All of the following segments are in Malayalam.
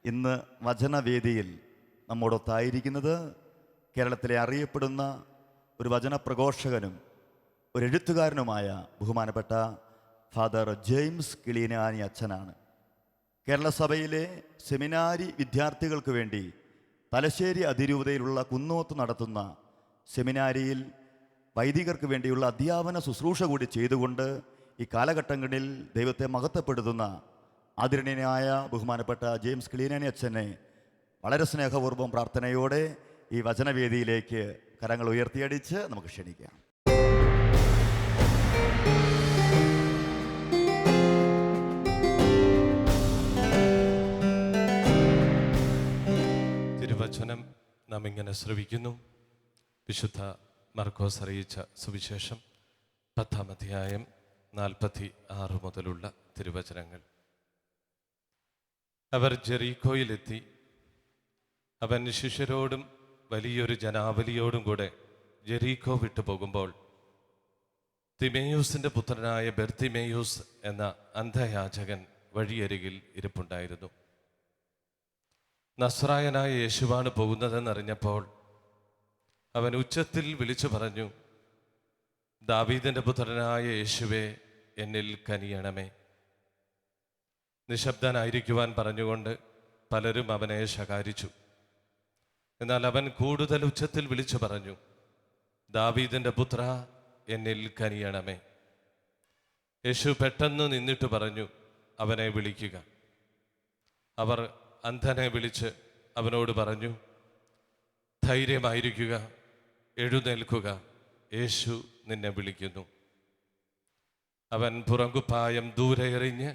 ഇന്ന് വചനവേദിയിൽ നമ്മോടൊത്തായിരിക്കുന്നത് കേരളത്തിലെ അറിയപ്പെടുന്ന ഒരു വചനപ്രഘോഷകനും ഒരു എഴുത്തുകാരനുമായ ബഹുമാനപ്പെട്ട ഫാദർ ജെയിംസ് കിളിനാനി അച്ഛനാണ്. കേരള സഭയിലെ സെമിനാരി വിദ്യാർത്ഥികൾക്ക് വേണ്ടി തലശ്ശേരി അതിരൂപതയിലുള്ള കുന്നോത്ത് നടത്തുന്ന സെമിനാരിയിൽ വൈദികർക്ക് വേണ്ടിയുള്ള അധ്യാപന ശുശ്രൂഷ കൂടി ചെയ്തുകൊണ്ട് ഈ കാലഘട്ടങ്ങളിൽ ദൈവത്തെ മഹത്വപ്പെടുത്തുന്ന ആദരണീയനായ ബഹുമാനപ്പെട്ട ജെയിംസ് കിളിനാനി അച്ഛനെ വളരെ സ്നേഹപൂർവ്വം പ്രാർത്ഥനയോടെ ഈ വചനവേദിയിലേക്ക് കരങ്ങൾ ഉയർത്തിയടിച്ച് നമുക്ക് ക്ഷണിക്കാം. തിരുവചനം നാം ഇങ്ങനെ ശ്രവിക്കുന്നു. വിശുദ്ധ മർക്കോസ് അറിയിച്ച സുവിശേഷം 10-ാം അധ്യായം 46 മുതലുള്ള തിരുവചനങ്ങൾ. അവർ ജെറീക്കോയിലെത്തി. അവൻ ശിഷ്യരോടും വലിയൊരു ജനാവലിയോടും കൂടെ ജെറീക്കോ വിട്ടു പോകുമ്പോൾ തിമേയൂസിൻ്റെ പുത്രനായ ബെർത്തിമേയൂസ് എന്ന അന്ധയാചകൻ വഴിയരികിൽ ഇരിപ്പുണ്ടായിരുന്നു. നസ്രായനായ യേശുവാണ് പോകുന്നതെന്നറിഞ്ഞപ്പോൾ അവൻ ഉച്ചത്തിൽ വിളിച്ചു പറഞ്ഞു, ദാവീദിൻ്റെ പുത്രനായ യേശുവേ, എന്നിൽ കനിയണമേ. നിശബ്ദനായിരിക്കുവാൻ പറഞ്ഞുകൊണ്ട് പലരും അവനെ ശകാരിച്ചു. എന്നാൽ അവൻ കൂടുതൽ ഉച്ചത്തിൽ വിളിച്ചു പറഞ്ഞു, ദാവീദിൻ്റെ പുത്ര, എന്നിൽ കനിയണമേ. യേശു പെട്ടെന്ന് നിന്നിട്ട് പറഞ്ഞു, അവനെ വിളിക്കുക. അവർ അന്ധനെ വിളിച്ച് അവനോട് പറഞ്ഞു, ധൈര്യമായിരിക്കുക, എഴുന്നേൽക്കുക, യേശു നിന്നെ വിളിക്കുന്നു. അവൻ പുറങ്കുപ്പായം ദൂരെ എറിഞ്ഞ്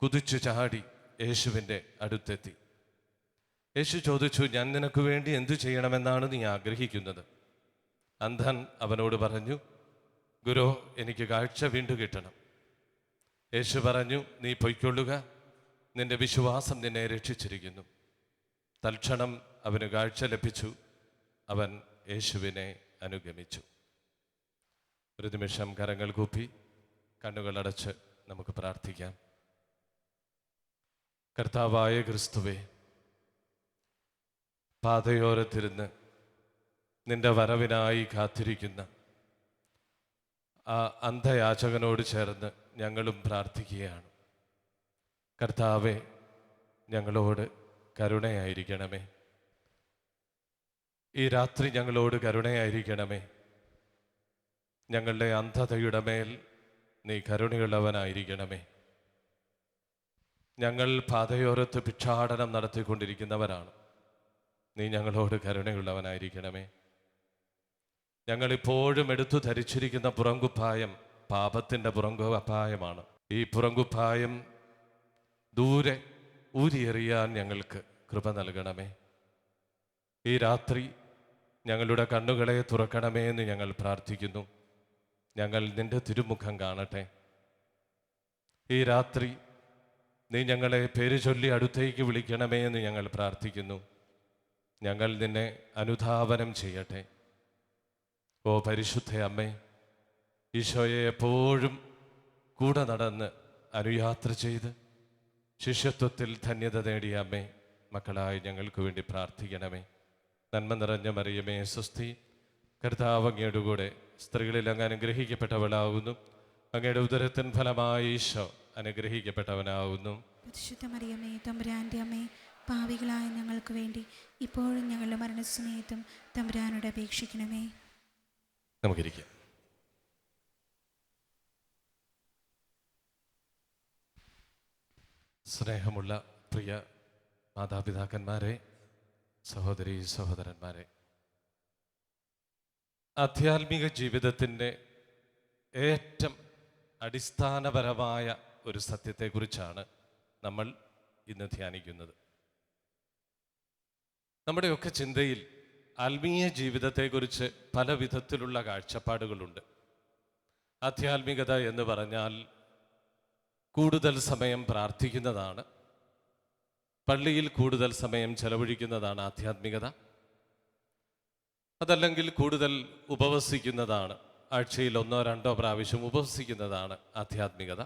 കുതിച്ചു ചാടി യേശുവിൻ്റെ അടുത്തെത്തി. യേശു ചോദിച്ചു, ഞാൻ നിനക്ക് വേണ്ടി എന്തു ചെയ്യണമെന്നാണ് നീ ആഗ്രഹിക്കുന്നത്? അന്ധൻ അവനോട് പറഞ്ഞു, ഗുരോ, എനിക്ക് കാഴ്ച വീണ്ടും കിട്ടണം. യേശു പറഞ്ഞു, നീ പൊയ്ക്കൊള്ളുക, നിന്റെ വിശ്വാസം നിന്നെ രക്ഷിച്ചിരിക്കുന്നു. തൽക്ഷണം അവന് കാഴ്ച ലഭിച്ചു. അവൻ യേശുവിനെ അനുഗമിച്ചു. ഒരു നിമിഷം കരങ്ങൾ കൂപ്പി കണ്ണുകളടച്ച് നമുക്ക് പ്രാർത്ഥിക്കാം. കർത്താവായ ക്രിസ്തുവേ, പാതയോരത്തിരുന്ന് നിന്റെ വരവിനായി കാത്തിരിക്കുന്ന ആ അന്ധയാചകനോട് ചേർന്ന് ഞങ്ങളും പ്രാർത്ഥിക്കുകയാണ്. കർത്താവേ, ഞങ്ങളോട് കരുണയായിരിക്കണമേ. ഈ രാത്രി ഞങ്ങളോട് കരുണയായിരിക്കണമേ. ഞങ്ങളുടെ അന്ധതയുടെ മേൽ നീ കരുണയുള്ളവനായിരിക്കണമേ. ഞങ്ങൾ പാതയോരത്ത് ഭിക്ഷാടനം നടത്തിക്കൊണ്ടിരിക്കുന്നവരാണ്. നീ ഞങ്ങളോട് കരുണയുള്ളവനായിരിക്കണമേ. ഞങ്ങളിപ്പോഴും എടുത്തു ധരിച്ചിരിക്കുന്ന പുറങ്കുപ്പായം പാപത്തിൻ്റെ പുറങ്കുപ്പായമാണ്. ഈ പുറങ്കുപ്പായം ദൂരെ ഊരിയെറിയാൻ ഞങ്ങൾക്ക് കൃപ നൽകണമേ. ഈ രാത്രി ഞങ്ങളുടെ കണ്ണുകളെ തുറക്കണമേ എന്ന് ഞങ്ങൾ പ്രാർത്ഥിക്കുന്നു. ഞങ്ങൾ നിന്റെ തിരുമുഖം കാണട്ടെ. ഈ രാത്രി നീ ഞങ്ങളെ പേര് ചൊല്ലി അടുത്തേക്ക് വിളിക്കണമേ എന്ന് ഞങ്ങൾ പ്രാർത്ഥിക്കുന്നു. ഞങ്ങൾ നിന്നെ അനുധാവനം ചെയ്യട്ടെ. ഓ പരിശുദ്ധ അമ്മേ, ഈശോയെ എപ്പോഴും കൂടെ നടന്ന് അനുയാത്ര ചെയ്ത് ശിഷ്യത്വത്തിൽ ധന്യത നേടിയ അമ്മേ, മക്കളായി ഞങ്ങൾക്ക് വേണ്ടി പ്രാർത്ഥിക്കണമേ. നന്മ നിറഞ്ഞ മറിയമേ, സ്വസ്തി, കർത്താവ് അങ്ങയുടെ കൂടെ സ്ത്രീകളിൽ അങ്ങ് അനുഗ്രഹിക്കപ്പെട്ടവളാവുന്നു. അങ്ങയുടെ ഉദരത്തിൻ ഫലമായി ഈശോ അനുഗ്രഹിക്കപ്പെട്ടവനാവുന്നു. പരിശുദ്ധ മറിയമേ, തമ്പുരാന്റെ അമ്മേ, പാപികളായ ഞങ്ങൾക്ക് വേണ്ടി ഇപ്പോഴും ഞങ്ങളുടെ മരണസമയത്തും തമ്പുരാനോട് അപേക്ഷിക്കണമേ. നമുക്കിരിക്കാം. സ്നേഹമുള്ള പ്രിയ മാതാപിതാക്കന്മാരെ, സഹോദരീ സഹോദരന്മാരെ, ആധ്യാത്മിക ജീവിതത്തിൻ്റെ ഏറ്റവും അടിസ്ഥാനപരമായ ഒരു സത്യത്തെക്കുറിച്ചാണ് നമ്മൾ ഇന്ന് ധ്യാനിക്കുന്നത്. നമ്മുടെയൊക്കെ ചിന്തയിൽ ആത്മീയ ജീവിതത്തെക്കുറിച്ച് പല വിധത്തിലുള്ള കാഴ്ചപ്പാടുകളുണ്ട്. ആധ്യാത്മികത എന്ന് പറഞ്ഞാൽ കൂടുതൽ സമയം പ്രാർത്ഥിക്കുന്നതാണ്, പള്ളിയിൽ കൂടുതൽ സമയം ചെലവഴിക്കുന്നതാണ് ആധ്യാത്മികത. അതല്ലെങ്കിൽ കൂടുതൽ ഉപവസിക്കുന്നതാണ്, ആഴ്ചയിൽ 1-2 പ്രാവശ്യം ഉപവസിക്കുന്നതാണ് ആധ്യാത്മികത.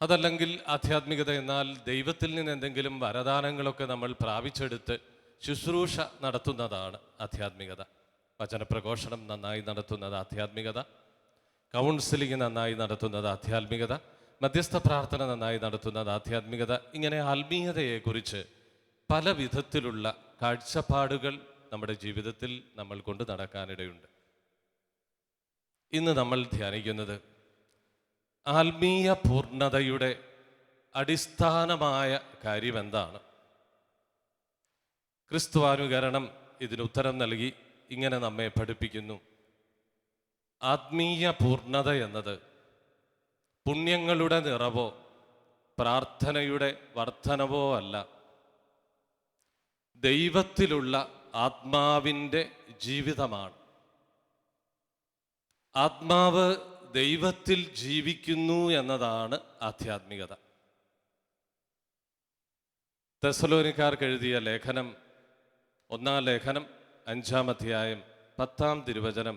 അതല്ലെങ്കിൽ ആധ്യാത്മികത എന്നാൽ ദൈവത്തിൽ നിന്ന് എന്തെങ്കിലും വരദാനങ്ങളൊക്കെ നമ്മൾ പ്രാപിച്ചെടുത്ത് ശുശ്രൂഷ നടത്തുന്നതാണ് ആധ്യാത്മികത. വചനപ്രഘോഷണം നന്നായി നടത്തുന്നത് ആധ്യാത്മികത, കൗൺസിലിംഗ് നന്നായി നടത്തുന്നത് ആധ്യാത്മികത, മധ്യസ്ഥ പ്രാർത്ഥന നന്നായി നടത്തുന്നത് ആധ്യാത്മികത. ഇങ്ങനെ ആത്മീയതയെക്കുറിച്ച് പല വിധത്തിലുള്ള കാഴ്ചപ്പാടുകൾ നമ്മുടെ ജീവിതത്തിൽ നമ്മൾ കൊണ്ട് നടക്കാനിടയുണ്ട്. ഇന്ന് നമ്മൾ ധ്യാനിക്കുന്നത് ആത്മീയ പൂർണ്ണതയുടെ അടിസ്ഥാനമായ കാര്യം എന്താണ്? ക്രിസ്തുവാനുകരണം ഇതിനുത്തരം നൽകി ഇങ്ങനെ നമ്മെ പഠിപ്പിക്കുന്നു. ആത്മീയ പൂർണ്ണത എന്നത് പുണ്യങ്ങളുടെ നിറവോ പ്രാർത്ഥനയുടെ വർധനവോ അല്ല, ദൈവത്തിലുള്ള ആത്മാവിൻ്റെ ജീവിതമാണ്. ആത്മാവ് ദൈവത്തിൽ ജീവിക്കുന്നു എന്നതാണ് ആധ്യാത്മികത. തെസ്സലോനിക്കാർക്ക് എഴുതിയ ലേഖനം, 1-ാം ലേഖനം 5-ാം അധ്യായം 10-ാം തിരുവചനം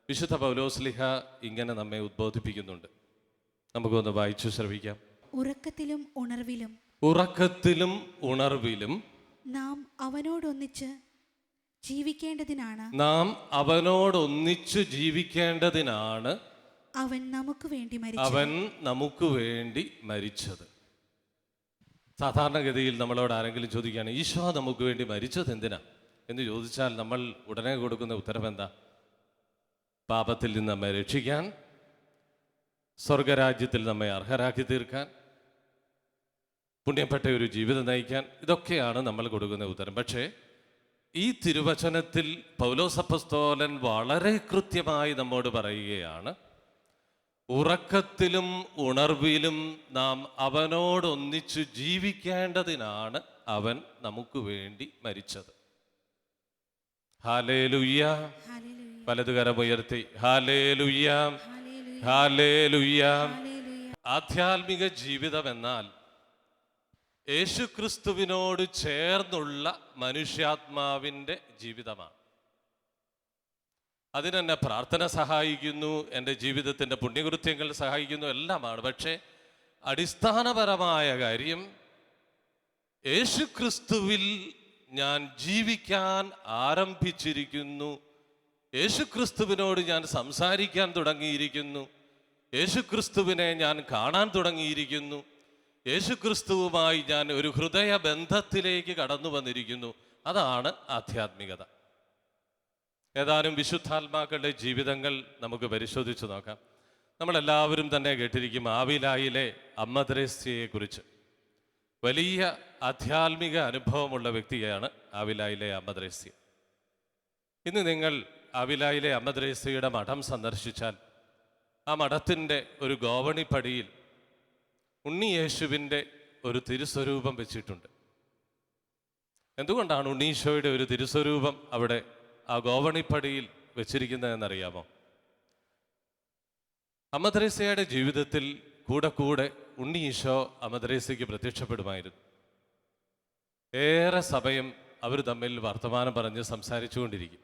വിശുദ്ധ പൗലോസ്ലിഹ ഇങ്ങനെ നമ്മെ ഉദ്ബോധിപ്പിക്കുന്നുണ്ട്. നമുക്കൊന്ന് വായിച്ചു ശ്രവിക്കാം. ഉറക്കത്തിലും ഉണർവിലും ഉറക്കത്തിലും ഉണർവിലും നാം അവനോടൊന്നിച്ച് ജീവിക്കേണ്ടതിനാണ് നാം അവനോടൊന്നിച്ചു ജീവിക്കേണ്ടതിനാണ് അവൻ നമുക്ക് വേണ്ടി മരിച്ചത്. സാധാരണഗതിയിൽ നമ്മളോട് ആരെങ്കിലും ചോദിക്കുകയാണ്, ഈശോ നമുക്ക് വേണ്ടി മരിച്ചത് എന്തിനാ എന്ന് ചോദിച്ചാൽ നമ്മൾ ഉടനെ കൊടുക്കുന്ന ഉത്തരം എന്താ? പാപത്തിൽ നിന്ന് നമ്മെ രക്ഷിക്കാൻ, സ്വർഗരാജ്യത്തിൽ നമ്മെ അർഹരാക്കി തീർക്കാൻ, പുണ്യപ്പെട്ട ഒരു ജീവിതം നയിക്കാൻ. ഇതൊക്കെയാണ് നമ്മൾ കൊടുക്കുന്ന ഉത്തരം. പക്ഷേ ഈ തിരുവചനത്തിൽ പൗലോസ് അപ്പോസ്തലൻ വളരെ കൃത്യമായി നമ്മോട് പറയുകയാണ്, ഉറക്കത്തിലും ഉണർവിലും നാം അവനോടൊന്നിച്ചു ജീവിക്കേണ്ടതിനാണ് അവൻ നമുക്ക് വേണ്ടി മരിച്ചത്. ഹല്ലേലൂയ. വലതുകരമുയർത്തി ഹല്ലേലൂയ, ഹല്ലേലൂയ. ആധ്യാത്മിക ജീവിതം എന്നാൽ യേശുക്രിസ്തുവിനോട് ചേർന്നുള്ള മനുഷ്യാത്മാവിൻ്റെ ജീവിതമാണ്. അതിനെന്നെ പ്രാർത്ഥന സഹായിക്കുന്നു, എൻ്റെ ജീവിതത്തിൻ്റെ പുണ്യകൃത്യങ്ങൾ സഹായിക്കുന്നു, എല്ലാമാണ്. പക്ഷേ അടിസ്ഥാനപരമായ കാര്യം, യേശുക്രിസ്തുവിൽ ഞാൻ ജീവിക്കാൻ ആരംഭിച്ചിരിക്കുന്നു, യേശുക്രിസ്തുവിനോട് ഞാൻ സംസാരിക്കാൻ തുടങ്ങിയിരിക്കുന്നു, യേശുക്രിസ്തുവിനെ ഞാൻ കാണാൻ തുടങ്ങിയിരിക്കുന്നു, യേശുക്രിസ്തുവുമായി ഞാൻ ഒരു ഹൃദയബന്ധത്തിലേക്ക് കടന്നു വന്നിരിക്കുന്നു. അതാണ് ആധ്യാത്മികത. ഏതാനും വിശുദ്ധാത്മാക്കളുടെ ജീവിതങ്ങൾ നമുക്ക് പരിശോധിച്ച് നോക്കാം. നമ്മളെല്ലാവരും തന്നെ കേട്ടിരിക്കും ആവിലായിലെ അമ്മ ത്രേസ്യയെക്കുറിച്ച്. വലിയ ആധ്യാത്മിക അനുഭവമുള്ള വ്യക്തിയാണ് ആവിലായിലെ അമ്മ ത്രേസ്യ. ഇന്ന് നിങ്ങൾ ആവിലായിലെ അമ്മ ത്രേസ്യയുടെ മഠം സന്ദർശിച്ചാൽ ആ മഠത്തിൻ്റെ ഒരു ഗോവണിപ്പടിയിൽ ഉണ്ണിയേശുവിൻ്റെ ഒരു തിരുസ്വരൂപം വെച്ചിട്ടുണ്ട്. എന്തുകൊണ്ടാണ് ഉണ്ണീശോയുടെ ഒരു തിരുസ്വരൂപം അവിടെ ആ ഗോവണിപ്പടിയിൽ വെച്ചിരിക്കുന്നതെന്നറിയാമോ? അമ്മ ത്രേസ്യയുടെ ജീവിതത്തിൽ കൂടെ കൂടെ ഉണ്ണീശോ അമ്മ ത്രേസ്യയ്ക്ക് പ്രത്യക്ഷപ്പെടുമായിരുന്നു. ഏറെ സമയം അവർ തമ്മിൽ വർത്തമാനം പറഞ്ഞ് സംസാരിച്ചുകൊണ്ടിരിക്കും.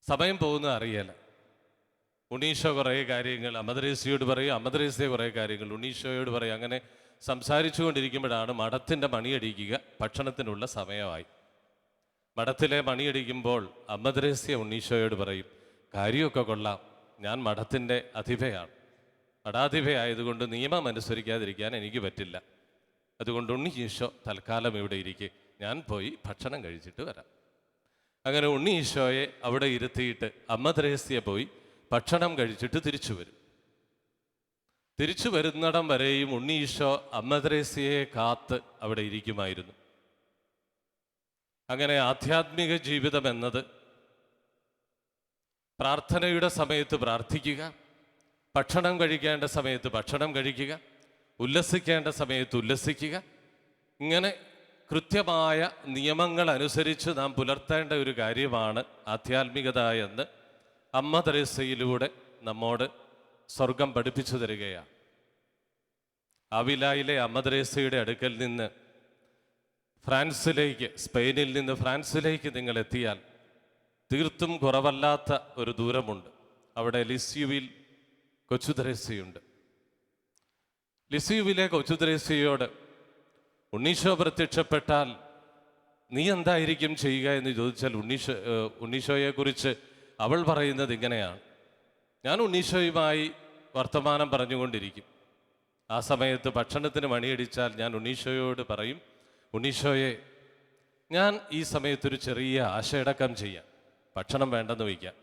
സമയം പോകുന്നത് അറിയല. ഉണ്ണീശോ കുറേ കാര്യങ്ങൾ അമ്മ ത്രേസ്യയോട് പറയും, അമ്മ ത്രേസ്യ കുറേ കാര്യങ്ങൾ ഉണ്ണീശോയോട് പറയും. അങ്ങനെ സംസാരിച്ചു കൊണ്ടിരിക്കുമ്പോഴാണ് മഠത്തിൻ്റെ മണിയടിക്കുക. ഭക്ഷണത്തിനുള്ള സമയമായി. മഠത്തിലെ മണിയടിക്കുമ്പോൾ അമ്മ ത്രേസ്യ ഉണ്ണീശോയോട് പറയും, കാര്യമൊക്കെ കൊള്ളാം, ഞാൻ മഠത്തിൻ്റെ അധിപയാണ്, മഠാധിപയായതുകൊണ്ട് നിയമം അനുസരിക്കാതിരിക്കാൻ എനിക്ക് പറ്റില്ല, അതുകൊണ്ട് ഉണ്ണീശോ തൽക്കാലം ഇവിടെ ഇരിക്കെ, ഞാൻ പോയി ഭക്ഷണം കഴിച്ചിട്ട് വരാം. അങ്ങനെ ഉണ്ണീശോയെ അവിടെ ഇരുത്തിയിട്ട് അമ്മ ത്രേസ്യ പോയി ഭക്ഷണം കഴിച്ചിട്ട് തിരിച്ചു വരും. തിരിച്ചു വരുന്നിടം വരെയും ഉണ്ണീശോ അമ്മ ത്രേസ്യയെ കാത്ത് അവിടെ ഇരിക്കുമായിരുന്നു. അങ്ങനെ ആധ്യാത്മിക ജീവിതം എന്നത് പ്രാർത്ഥനയുടെ സമയത്ത് പ്രാർത്ഥിക്കുക, ഭക്ഷണം കഴിക്കേണ്ട സമയത്ത് ഭക്ഷണം കഴിക്കുക, ഉല്ലസിക്കേണ്ട സമയത്ത് ഉല്ലസിക്കുക, ഇങ്ങനെ കൃത്യമായ നിയമങ്ങൾ അനുസരിച്ച് നാം പുലർത്തേണ്ട ഒരു കാര്യമാണ് ആധ്യാത്മികത എന്ന് അമ്മ ത്രേസ്യയിലൂടെ നമ്മോട് സ്വർഗം പഠിപ്പിച്ചു തരികയാണ്. ആവിലായിലെ അമ്മ ത്രേസ്യയുടെ അടുക്കൽ നിന്ന് ഫ്രാൻസിലേക്ക്, സ്പെയിനിൽ നിന്ന് ഫ്രാൻസിലേക്ക് നിങ്ങൾ എത്തിയാൽ തീർത്തും കുറവല്ലാത്ത ഒരു ദൂരമുണ്ട്. അവിടെ ലിസ്യുവിൽ കൊച്ചു ത്രേസ്യയുണ്ട്. ലിസിയുവിലെ കൊച്ചുത്രേസ്യയോട് ഉണ്ണീശോ പ്രത്യക്ഷപ്പെട്ടാൽ നീ എന്തായിരിക്കും ചെയ്യുക എന്ന് ചോദിച്ചാൽ ഉണ്ണീശോയെക്കുറിച്ച് അവൾ പറയുന്നത് ഇങ്ങനെയാണ്: ഞാൻ ഉണ്ണീശോയുമായി വർത്തമാനം പറഞ്ഞുകൊണ്ടിരിക്കും. ആ സമയത്ത് ഭക്ഷണത്തിന് മണിയടിച്ചാൽ ഞാൻ ഉണ്ണീശോയോട് പറയും, ഉണ്ണീശോയെ, ഞാൻ ഈ സമയത്തൊരു ചെറിയ ആശയടക്കം ചെയ്യാം, ഭക്ഷണം വേണ്ടെന്ന് വയ്ക്കാം.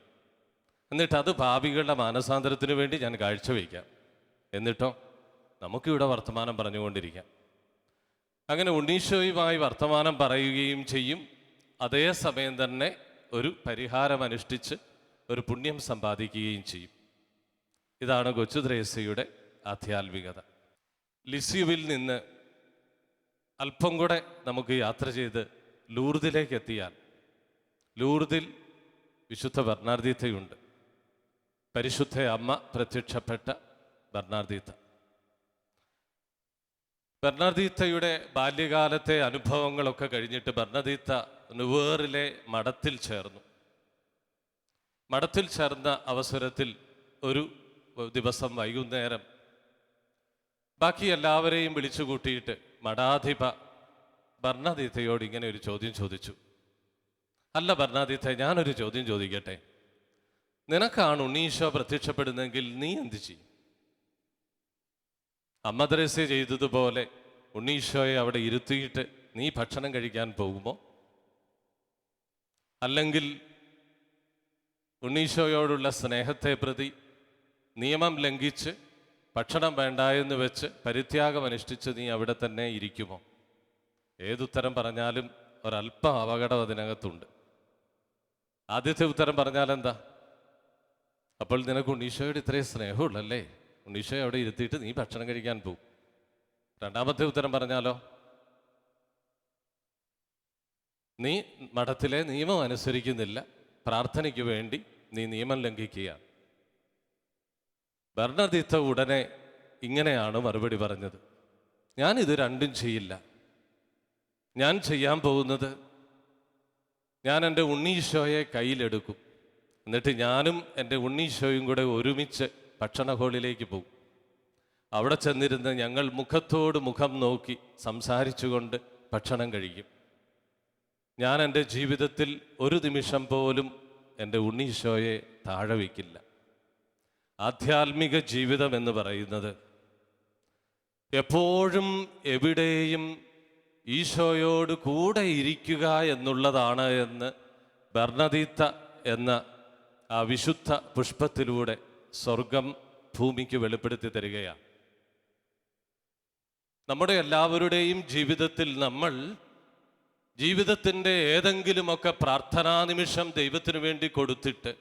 എന്നിട്ട് അത് പാപികളുടെ മാനസാന്തരത്തിന് വേണ്ടി ഞാൻ കാഴ്ചവെക്കാം. എന്നിട്ടോ നമുക്കിവിടെ വർത്തമാനം പറഞ്ഞുകൊണ്ടിരിക്കാം. അങ്ങനെ ഉണ്ണീശോയുമായി വർത്തമാനം പറയുകയും ചെയ്യും. അതേസമയം തന്നെ ഒരു പരിഹാരം അനുഷ്ഠിച്ച് ഒരു പുണ്യം സമ്പാദിക്കുകയും ചെയ്യും. ഇതാണ് കൊച്ചു ത്രേസ്യയുടെ ആധ്യാത്മികത. ലിസ്യുവിൽ നിന്ന് അല്പം കൂടെ നമുക്ക് യാത്ര ചെയ്ത് ലൂർദിലേക്ക് എത്തിയാൽ, ലൂർദിൽ വിശുദ്ധ ബർണാർദീത്തയുണ്ട്. പരിശുദ്ധ അമ്മ പ്രത്യക്ഷപ്പെട്ട ബർണാർദീത്ത. ബർണാർദീത്തയുടെ ബാല്യകാലത്തെ അനുഭവങ്ങളൊക്കെ കഴിഞ്ഞിട്ട് ബർണാർദീത്ത നുവേറിലെ മഠത്തിൽ ചേർന്നു. മഠത്തിൽ ചേർന്ന അവസരത്തിൽ ഒരു ദിവസം വൈകുന്നേരം ബാക്കി എല്ലാവരെയും വിളിച്ചു കൂട്ടിയിട്ട് മഠാധിപ ബർണാർദീത്തയോട് ഇങ്ങനെ ഒരു ചോദ്യം ചോദിച്ചു. അല്ല ബർണാർദീത്ത, ഞാനൊരു ചോദ്യം ചോദിക്കട്ടെ, നിനക്കാണ് ഉണ്ണീശോ പ്രത്യക്ഷപ്പെടുന്നെങ്കിൽ നീ എന്ത് ചെയ്യും? അമ്മ ത്രേസ്യ ചെയ്തതുപോലെ ഉണ്ണീശോയെ അവിടെ ഇരുത്തിയിട്ട് നീ ഭക്ഷണം കഴിക്കാൻ പോകുമോ? അല്ലെങ്കിൽ ഉണ്ണീശോയോടുള്ള സ്നേഹത്തെ പ്രതി നിയമം ലംഘിച്ച് ഭക്ഷണം വേണ്ട എന്ന് വെച്ച് പരിത്യാഗം അനുഷ്ഠിച്ച് നീ അവിടെ തന്നെ ഇരിക്കുമോ? ഏതുത്തരം പറഞ്ഞാലും ഒരല്പം അപകടം അതിനകത്തുണ്ട്. ആദ്യത്തെ ഉത്തരം പറഞ്ഞാൽ എന്താ? അപ്പോൾ നിനക്ക് ഉണ്ണീശോയോട് ഇത്രയും സ്നേഹമുള്ളല്ലേ, ഉണ്ണീശോയെ അവിടെ ഇരുത്തിയിട്ട് നീ ഭക്ഷണം കഴിക്കാൻ പോകും. രണ്ടാമത്തെ ഉത്തരം പറഞ്ഞാലോ, നീ മഠത്തിലെ നിയമം അനുസരിക്കുന്നില്ല, പ്രാർത്ഥനയ്ക്ക് വേണ്ടി നീ നിയമം ലംഘിക്കുകയാണ്. ബർണാർദീത്ത ഉടനെ ഇങ്ങനെയാണ് മറുപടി പറഞ്ഞത്: ഞാനിത് രണ്ടും ചെയ്യില്ല. ഞാൻ ചെയ്യാൻ പോകുന്നത്, ഞാൻ എൻ്റെ ഉണ്ണീശോയെ കയ്യിലെടുക്കും. എന്നിട്ട് ഞാനും എൻ്റെ ഉണ്ണീശോയും കൂടെ ഒരുമിച്ച് ഭക്ഷണ ഹോളിലേക്ക് പോകും. അവിടെ ചെന്നിരുന്ന് ഞങ്ങൾ മുഖത്തോട് മുഖം നോക്കി സംസാരിച്ചുകൊണ്ട് ഭക്ഷണം കഴിക്കും. ഞാൻ എൻ്റെ ജീവിതത്തിൽ ഒരു നിമിഷം പോലും എൻ്റെ ഉണ്ണീശോയെ താഴെ വയ്ക്കില്ല. ആധ്യാത്മിക ജീവിതം എന്ന് പറയുന്നത് എപ്പോഴും എവിടെയും ഈശോയോട് കൂടെ ഇരിക്കുക എന്നുള്ളതാണ് എന്ന് ബർണാർദീത്ത എന്ന ആ വിശുദ്ധ പുഷ്പത്തിലൂടെ സ്വർഗം ഭൂമിക്ക് വെളിപ്പെടുത്തി തരികയാണ്. നമ്മുടെ എല്ലാവരുടെയും ജീവിതത്തിൽ നമ്മൾ ജീവിതത്തിൻ്റെ ഏതെങ്കിലുമൊക്കെ പ്രാർത്ഥനാ നിമിഷം ദൈവത്തിനു വേണ്ടി കൊടുത്തിട്ട്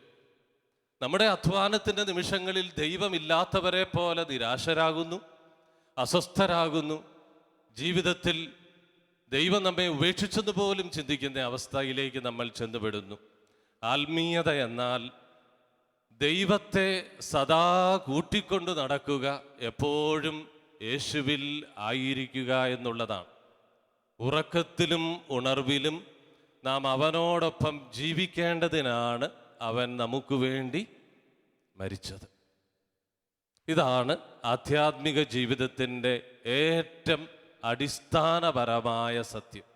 നമ്മുടെ അധ്വാനത്തിൻ്റെ നിമിഷങ്ങളിൽ ദൈവമില്ലാത്തവരെ പോലെ നിരാശരാകുന്നു, അസ്വസ്ഥരാകുന്നു. ജീവിതത്തിൽ ദൈവം നമ്മെ ഉപേക്ഷിച്ചെന്ന് പോലും ചിന്തിക്കുന്ന അവസ്ഥയിലേക്ക് നമ്മൾ ചെന്നുപെടുന്നു. ആത്മീയത എന്നാൽ ദൈവത്തെ സദാ കൂട്ടിക്കൊണ്ട് നടക്കുക, എപ്പോഴും യേശുവിൽ ആയിരിക്കുക എന്നുള്ളതാണ്. ഉറക്കത്തിലും ഉണർവിലും നാം അവനോടൊപ്പം ജീവിക്കേണ്ടതിനാണ് അവൻ നമുക്ക് വേണ്ടി മരിച്ചത്. ഇതാണ് ആധ്യാത്മിക ജീവിതത്തിൻ്റെ ഏറ്റവും അടിസ്ഥാനപരമായ സത്യം.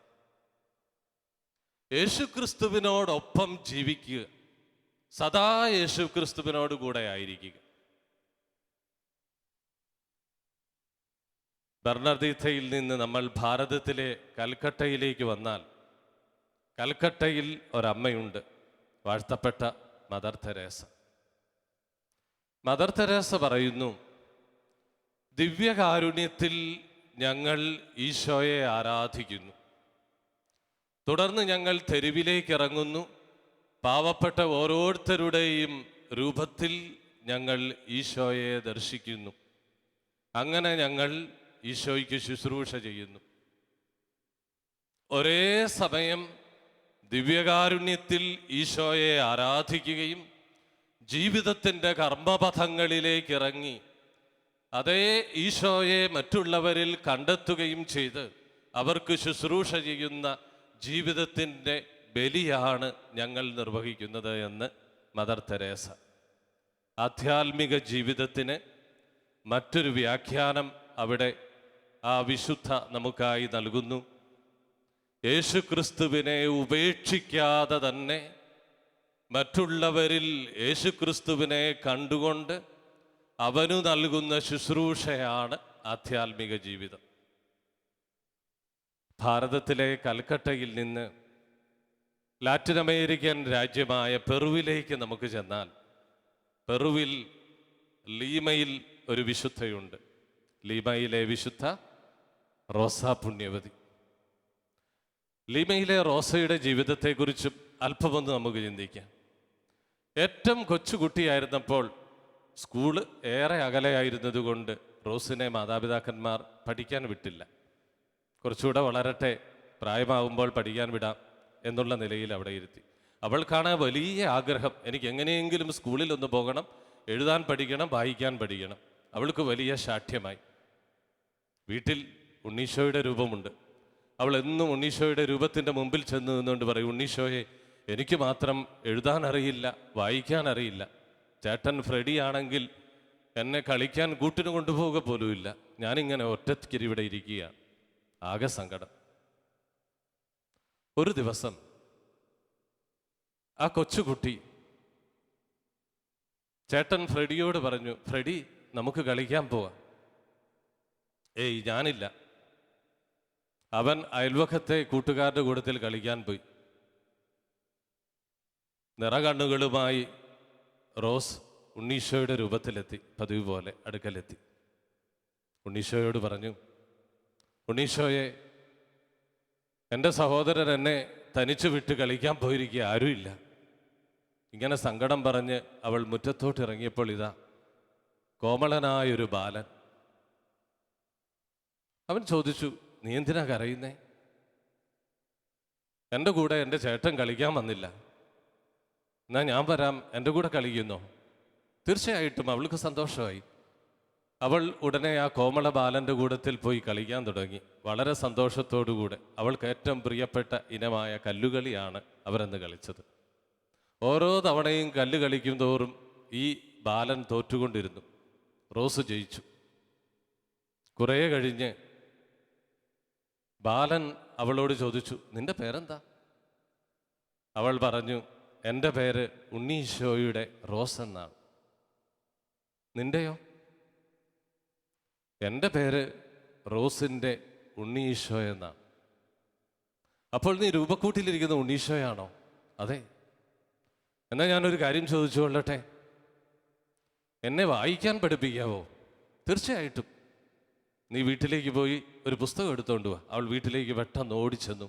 യേശുക്രിസ്തുവിനോടൊപ്പം ജീവിക്കുക, സദാ യേശുക്രിസ്തുവിനോട് കൂടെ ആയിരിക്കുക. ബർണാർദീത്തയിൽ നിന്ന് നമ്മൾ ഭാരതത്തിലെ കൽക്കട്ടയിലേക്ക് വന്നാൽ, കൽക്കട്ടയിൽ ഒരമ്മയുണ്ട്, വാഴ്ത്തപ്പെട്ട മദർ തെരേസ. മദർ തെരേസ പറയുന്നു, ദിവ്യകാരുണ്യത്തിൽ ഞങ്ങൾ ഈശോയെ ആരാധിക്കുന്നു. തുടർന്ന് ഞങ്ങൾ തെരുവിലേക്ക് ഇറങ്ങുന്നു. പാവപ്പെട്ട ഓരോരുത്തരുടെയും രൂപത്തിൽ ഞങ്ങൾ ഈശോയെ ദർശിക്കുന്നു. അങ്ങനെ ഞങ്ങൾ ഈശോയ്ക്ക് ശുശ്രൂഷ ചെയ്യുന്നു. ഒരേ സമയം ദിവ്യകാരുണ്യത്തിൽ ഈശോയെ ആരാധിക്കുകയും ജീവിതത്തിൻ്റെ കർമ്മപഥങ്ങളിലേക്ക് ഇറങ്ങി അതേ ഈശോയെ മറ്റുള്ളവരിൽ കണ്ടെത്തുകയും ചെയ്ത് അവർക്ക് ശുശ്രൂഷ ചെയ്യുന്ന ജീവിതത്തിൻ്റെ ബലിയാണ് ഞങ്ങൾ നിർവഹിക്കുന്നത് എന്ന് മദർ തെരേസ. ആധ്യാത്മിക ജീവിതത്തിന് മറ്റൊരു വ്യാഖ്യാനം അവിടെ ആ വിശുദ്ധ നമുക്കായി നൽകുന്നു. യേശു ക്രിസ്തുവിനെ ഉപേക്ഷിക്കാതെ തന്നെ മറ്റുള്ളവരിൽ യേശു ക്രിസ്തുവിനെ കണ്ടുകൊണ്ട് അവനു നൽകുന്ന ശുശ്രൂഷയാണ് ആധ്യാത്മിക ജീവിതം. ഭാരതത്തിലെ കൽക്കട്ടയിൽ നിന്ന് ലാറ്റിൻ അമേരിക്കൻ രാജ്യമായ പെറുവിലേക്ക് നമുക്ക് ചെന്നാൽ, പെറുവിൽ ലീമയിൽ ഒരു വിശുദ്ധയുണ്ട്. ലീമയിലെ വിശുദ്ധ റോസാ പുണ്യവതി. ലീമയിലെ റോസയുടെ ജീവിതത്തെക്കുറിച്ചും അല്പമൊന്ന് നമുക്ക് ചിന്തിക്കാം. ഏറ്റവും കൊച്ചുകുട്ടിയായിരുന്നപ്പോൾ സ്കൂള് ഏറെ അകലെയായിരുന്നതുകൊണ്ട് റോസിനെ മാതാപിതാക്കന്മാർ പഠിക്കാൻ വിട്ടില്ല. കുറച്ചുകൂടെ വളരട്ടെ, പ്രായമാവുമ്പോൾ പഠിക്കാൻ വിടാം എന്നുള്ള നിലയിൽ അവിടെ ഇരുത്തി. അവൾക്കാണ് വലിയ ആഗ്രഹം, എനിക്ക് എങ്ങനെയെങ്കിലും സ്കൂളിൽ ഒന്ന് പോകണം, എഴുതാൻ പഠിക്കണം, വായിക്കാൻ പഠിക്കണം. അവൾക്ക് വലിയ ശാഠ്യമായി. വീട്ടിൽ ഉണ്ണീശോയുടെ രൂപമുണ്ട്. അവൾ എന്നും ഉണ്ണീശോയുടെ രൂപത്തിൻ്റെ മുമ്പിൽ ചെന്ന് നിന്നുകൊണ്ട് പറയും, ഉണ്ണീശോയെ, എനിക്ക് മാത്രം എഴുതാൻ അറിയില്ല, വായിക്കാൻ അറിയില്ല. ചേട്ടൻ ഫ്രെഡി ആണെങ്കിൽ എന്നെ കളിക്കാൻ കൂട്ടിന് കൊണ്ടുപോവുക പോലുമില്ല. ഞാനിങ്ങനെ ഒറ്റയ്ക്ക് ഇവിടെ ഇരിക്കുകയാണ്. ആകെ സങ്കടം. ഒരു ദിവസം ആ കൊച്ചുകുട്ടി ചേട്ടൻ ഫ്രെഡിയോട് പറഞ്ഞു, ഫ്രെഡി, നമുക്ക് കളിക്കാൻ പോവാം. ഏയ്, ഞാനില്ല. അവൻ അയൽവക്കത്തെ കൂട്ടുകാരുടെ കൂട്ടത്തിൽ കളിക്കാൻ പോയി. നിറകണ്ണുകളുമായി റോസ് ഉണ്ണീശോയുടെ രൂപത്തിലെത്തി. പതിവ് പോലെ അടുക്കലെത്തി. ഉണ്ണീശോയോട് പറഞ്ഞു, ഉണ്ണീശോയെ, എൻ്റെ സഹോദരൻ എന്നെ തനിച്ചു വിട്ട് കളിക്കാൻ പോയിരിക്കുക, ആരുമില്ല. ഇങ്ങനെ സങ്കടം പറഞ്ഞ് അവൾ മുറ്റത്തോട്ട് ഇറങ്ങിയപ്പോൾ ഇതാ കോമളനായൊരു ബാലൻ. അവൻ ചോദിച്ചു, നീ എന്തിനാ കരയുന്നേ? എൻ്റെ കൂടെ എൻ്റെ ചേട്ടൻ കളിക്കാൻ വന്നില്ല, എന്നാ ഞാൻ വരാം, എൻ്റെ കൂടെ കളിക്കുന്നോ? തീർച്ചയായിട്ടും അവൾക്ക് സന്തോഷമായി. അവൾ ഉടനെ ആ കോമള ബാലൻ്റെ കൂടത്തിൽ പോയി കളിക്കാൻ തുടങ്ങി. വളരെ സന്തോഷത്തോടുകൂടെ. അവൾക്ക് ഏറ്റവും പ്രിയപ്പെട്ട ഇനമായ കല്ലുകളിയാണ് അവരന്ന് കളിച്ചത്. ഓരോ തവണയും കല്ല് കളിക്കും തോറും ഈ ബാലൻ തോറ്റുകൊണ്ടിരുന്നു. റോസ് ജയിച്ചു. കുറേ കഴിഞ്ഞ് ബാലൻ അവളോട് ചോദിച്ചു, നിന്റെ പേരെന്താ? അവൾ പറഞ്ഞു, എൻ്റെ പേര് ഉണ്ണീശോയുടെ റോസ് എന്നാണ്. നിന്റെയോ? എൻ്റെ പേര് റോസിൻ്റെ ഉണ്ണീശോ എന്നാണ്. അപ്പോൾ നീ രൂപക്കൂട്ടിലിരിക്കുന്ന ഉണ്ണീശോയാണോ? അതെ. എന്നാൽ ഞാനൊരു കാര്യം ചോദിച്ചു കൊള്ളട്ടെ, എന്നെ വായിക്കാൻ പഠിപ്പിക്കാവോ? തീർച്ചയായിട്ടും. നീ വീട്ടിലേക്ക് പോയി ഒരു പുസ്തകം എടുത്തുകൊണ്ട് വാ. അവൾ വീട്ടിലേക്ക് പെട്ടെന്ന് ഓടിച്ചെന്നു.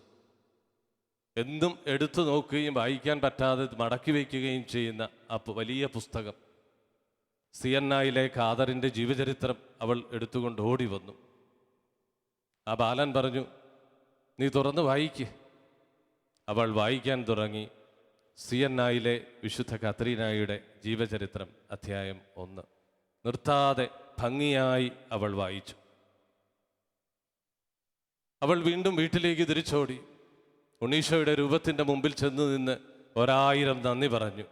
എന്നും എടുത്തു നോക്കുകയും വായിക്കാൻ പറ്റാതെ മടക്കി വയ്ക്കുകയും ചെയ്യുന്ന ആ വലിയ പുസ്തകം, സിയന്നായിലെ ഖാദറിൻ്റെ ജീവചരിത്രം അവൾ എടുത്തുകൊണ്ട് ഓടി വന്നു. ആ ബാലൻ പറഞ്ഞു, നീ തുറന്ന് വായിക്ക്. അവൾ വായിക്കാൻ തുടങ്ങി. സിയന്നായിലെ വിശുദ്ധ കത്രീനായുടെ ജീവചരിത്രം അധ്യായം 1. നിർത്താതെ ഭംഗിയായി അവൾ വായിച്ചു. അവൾ വീണ്ടും വീട്ടിലേക്ക് തിരിച്ചോടി. ഉണ്ണീശോയുടെ രൂപത്തിൻ്റെ മുമ്പിൽ ചെന്ന് നിന്ന് 1000 നന്ദി പറഞ്ഞു.